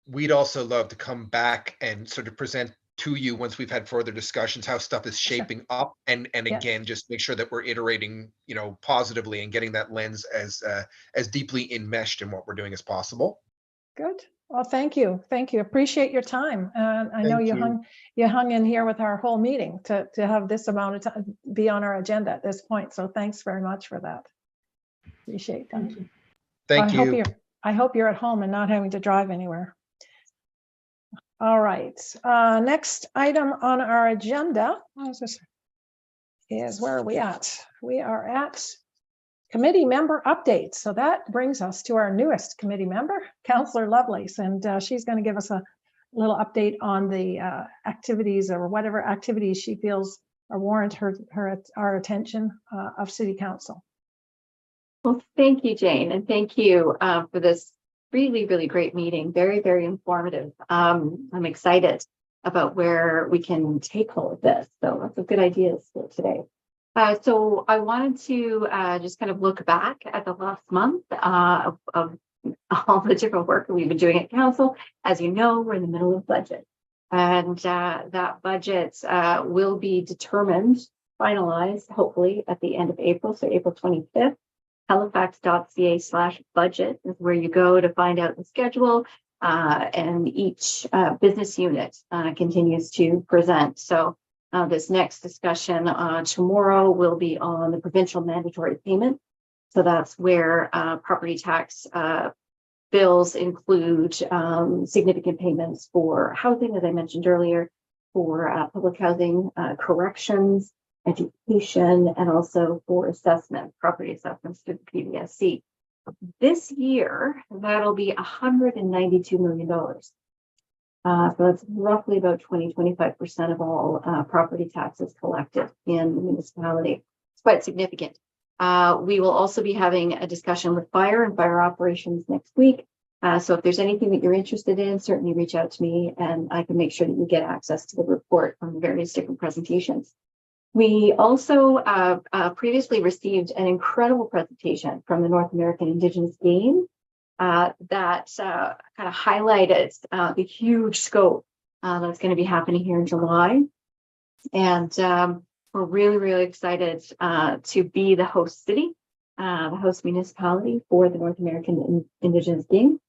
We'd also love to come back and sort of present to you, once we've had further discussions, how stuff is shaping up, and again, just make sure that we're iterating, positively, and getting that lens as deeply enmeshed in what we're doing as possible. Good. Well, thank you. Appreciate your time. I know you hung in here with our whole meeting to have this amount of time be on our agenda at this point. So thanks very much for that. Appreciate that. Thank you. I hope you're at home and not having to drive anywhere. All right. Next item on our agenda is, where are we at? We are at committee member updates. So that brings us to our newest committee member, Councillor Lovelace, and she's going to give us a little update on the activities or whatever activities she feels or warrant our attention of City Council. Well, thank you, Jane, and thank you for this really, really great meeting. Very, very informative. I'm excited about where we can take all of this. So lots of good ideas for today. So I wanted to just kind of look back at the last month of all the different work that we've been doing at council. As you know, we're in the middle of budget, and that budget will be determined, finalized, hopefully at the end of April, so April 25th. Halifax.ca/budget is where you go to find out the schedule, and each business unit continues to present. So this next discussion tomorrow will be on the provincial mandatory payment. So that's where property tax bills include significant payments for housing, as I mentioned earlier, for public housing, corrections, education, and also for assessment, property assessments through the PDSC. This year, that'll be $192 million. So that's roughly about 20-25% of all property taxes collected in the municipality. It's quite significant. We will also be having a discussion with fire and fire operations next week. So if there's anything that you're interested in, certainly reach out to me and I can make sure that you get access to the report from the various different presentations. We also previously received an incredible presentation from the North American Indigenous Game that kind of highlighted the huge scope that's going to be happening here in July. And we're really, really excited to be the host city, the host municipality for the North American Indigenous Game.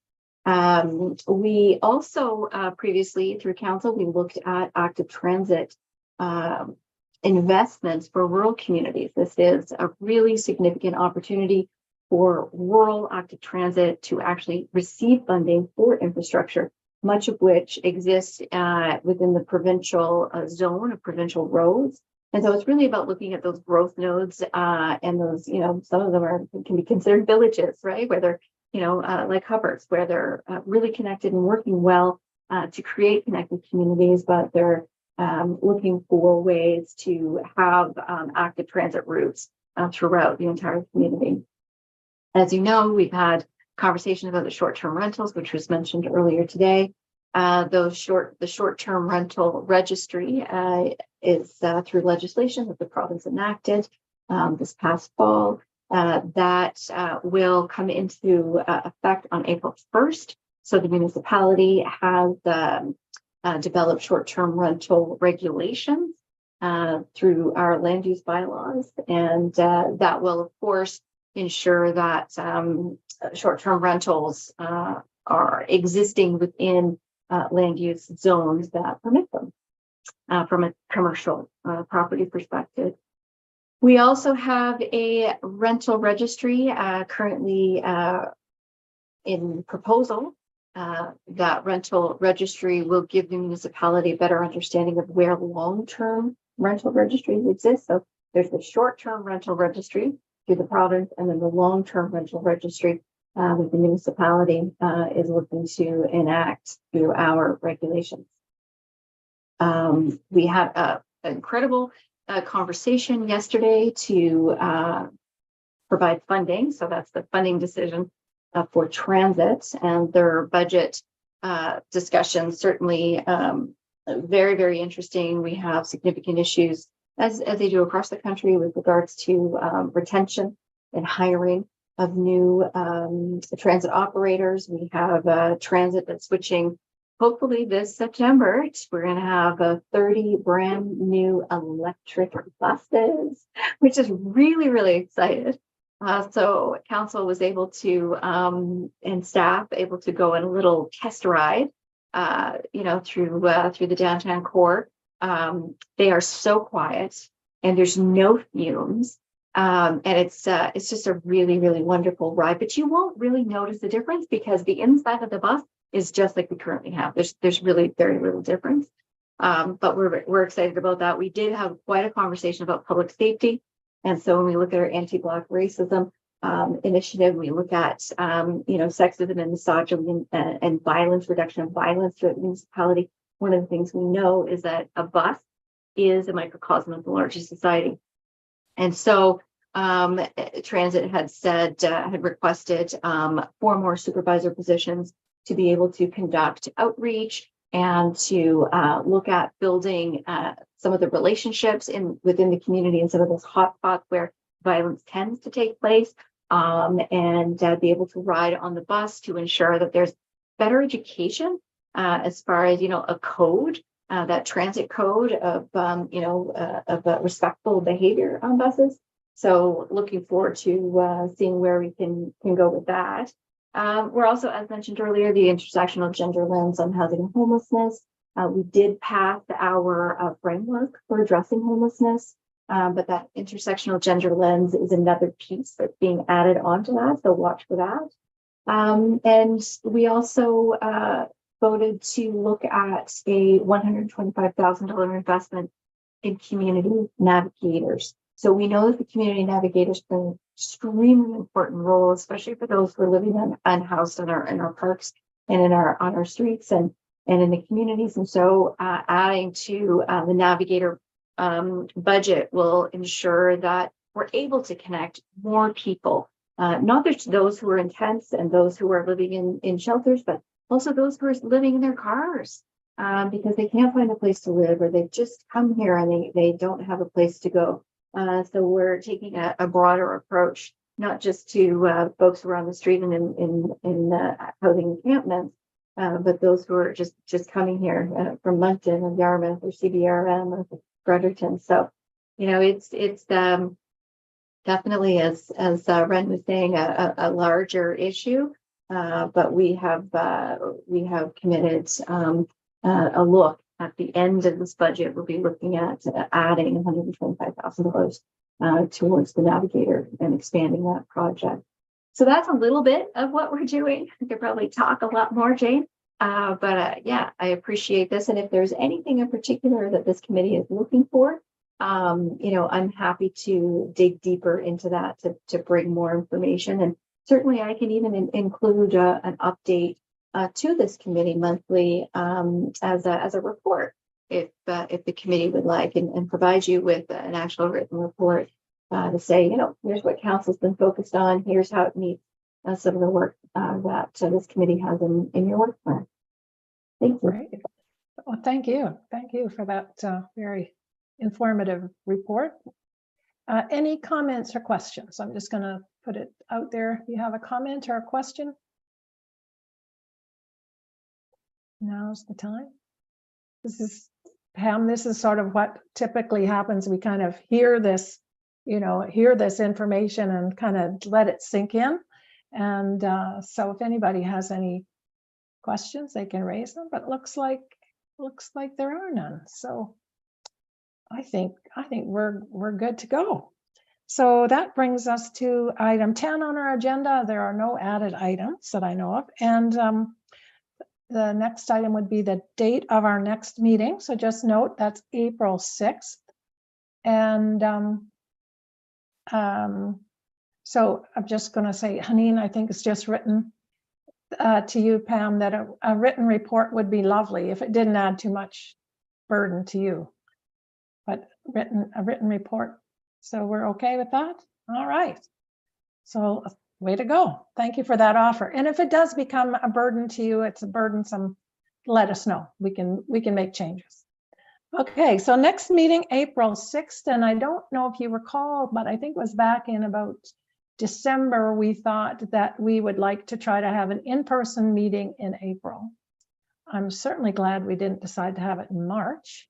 We also previously through council, we looked at active transit investments for rural communities. This is a really significant opportunity for rural active transit to actually receive funding for infrastructure, much of which exists within the provincial zone of provincial roads. And so it's really about looking at those growth nodes and those, some of them can be considered villages, right? Where they're, like Hubbards, where they're really connected and working well to create connected communities, but they're looking for ways to have active transit routes throughout the entire community. As you know, we've had conversation about the short-term rentals, which was mentioned earlier today. The short-term rental registry is through legislation that the province enacted this past fall. That will come into effect on April 1st. So the municipality has developed short-term rental regulations through our land use bylaws, and that will, of course, ensure that short-term rentals are existing within land use zones that permit them from a commercial property perspective. We also have a rental registry currently in proposal. That rental registry will give the municipality a better understanding of where long-term rental registries exist. So there's the short-term rental registry through the province, and then the long-term rental registry with the municipality is looking to enact through our regulations. We had an incredible conversation yesterday to provide funding. So that's the funding decision for transit, and their budget discussions certainly very, very interesting. We have significant issues as they do across the country with regards to retention and hiring of new transit operators. We have transit that's switching hopefully this September. We're going to have 30 brand new electric buses, which is really, really excited. So council was able to, and staff able to go on a little test ride, through the downtown core. They are so quiet, and there's no fumes, and it's just a really, really wonderful ride. But you won't really notice the difference because the inside of the bus is just like we currently have. There's really very little difference. But we're excited about that. We did have quite a conversation about public safety. And so when we look at our anti-Black racism, initiative. We look at, sexism and misogyny and violence, reduction of violence throughout the municipality. One of the things we know is that a bus is a microcosm of the larger society. And so Transit had requested 4 more supervisor positions to be able to conduct outreach and to look at building some of the relationships within the community and some of those hotspots where violence tends to take place, and be able to ride on the bus to ensure that there's better education as far as, a code, that transit code of respectful behavior on buses. So looking forward to seeing where we can go with that. We're also, as mentioned earlier, the intersectional gender lens on housing and homelessness. We did pass our framework for addressing homelessness, but that intersectional gender lens is another piece that's being added onto that, so watch for that. And we also voted to look at a $125,000 investment in community navigators. So we know that the community navigators play an extremely important role, especially for those who are living unhoused in our parks and on our streets and in the communities. And so adding to the navigator budget will ensure that we're able to connect more people, not just those who are in tents and those who are living in shelters, but also those who are living in their cars because they can't find a place to live, or they've just come here and they don't have a place to go. So we're taking a broader approach, not just to folks who are on the street and in housing encampments, but those who are just coming here from Moncton and Yarmouth or CBRM or Fredericton. So, it's definitely, as Ren was saying, a larger issue, but we have committed a look. At the end of this budget, we'll be looking at adding $125,000 towards the navigator and expanding that project. So that's a little bit of what we're doing. I could probably talk a lot more, Jane. But I appreciate this. And if there's anything in particular that this committee is looking for, I'm happy to dig deeper into that to bring more information. And certainly I can even include an update to this committee monthly as a report, if the committee would like, and provide you with an actual written report to say, here's what council's been focused on, here's how it meets some of the work that this committee has in your work plan. Thank you. Great. Well, thank you. Thank you for that very informative report. Any comments or questions? I'm just going to put it out there. If you have a comment or a question, now's the time. This is, Pam, this is sort of what typically happens. We kind of hear this, hear this information and kind of let it sink in. And so if anybody has any questions, they can raise them, but looks like there are none. So I think we're good to go. So that brings us to item 10 on our agenda. There are no added items that I know of. And the next item would be the date of our next meeting. So just note that's April 6th. And so I'm just going to say, Haneen, I think it's just written to you, Pam, that a written report would be lovely if it didn't add too much burden to you. But a written report. So we're okay with that? All right. So way to go. Thank you for that offer. And if it does become a burden to you, it's a burdensome, let us know. We can make changes. Okay, so next meeting, April 6th, and I don't know if you recall, but I think it was back in about December, we thought that we would like to try to have an in-person meeting in April. I'm certainly glad we didn't decide to have it in March.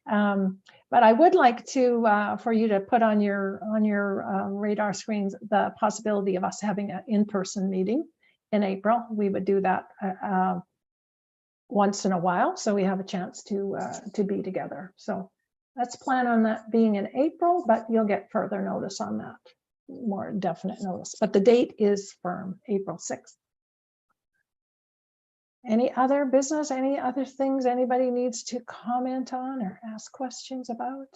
But I would like to for you to put on your radar screens the possibility of us having an in-person meeting in April. We would do that once in a while, so we have a chance to be together. So let's plan on that being in April, but you'll get further notice on that, more definite notice. But the date is firm, April 6th. Any other business, any other things anybody needs to comment on or ask questions about?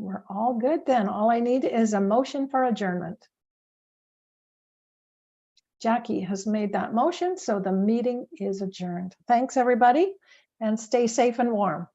we're all good then. All I need is a motion for adjournment. Jackie has made that motion, so the meeting is adjourned. Thanks, everybody, and stay safe and warm.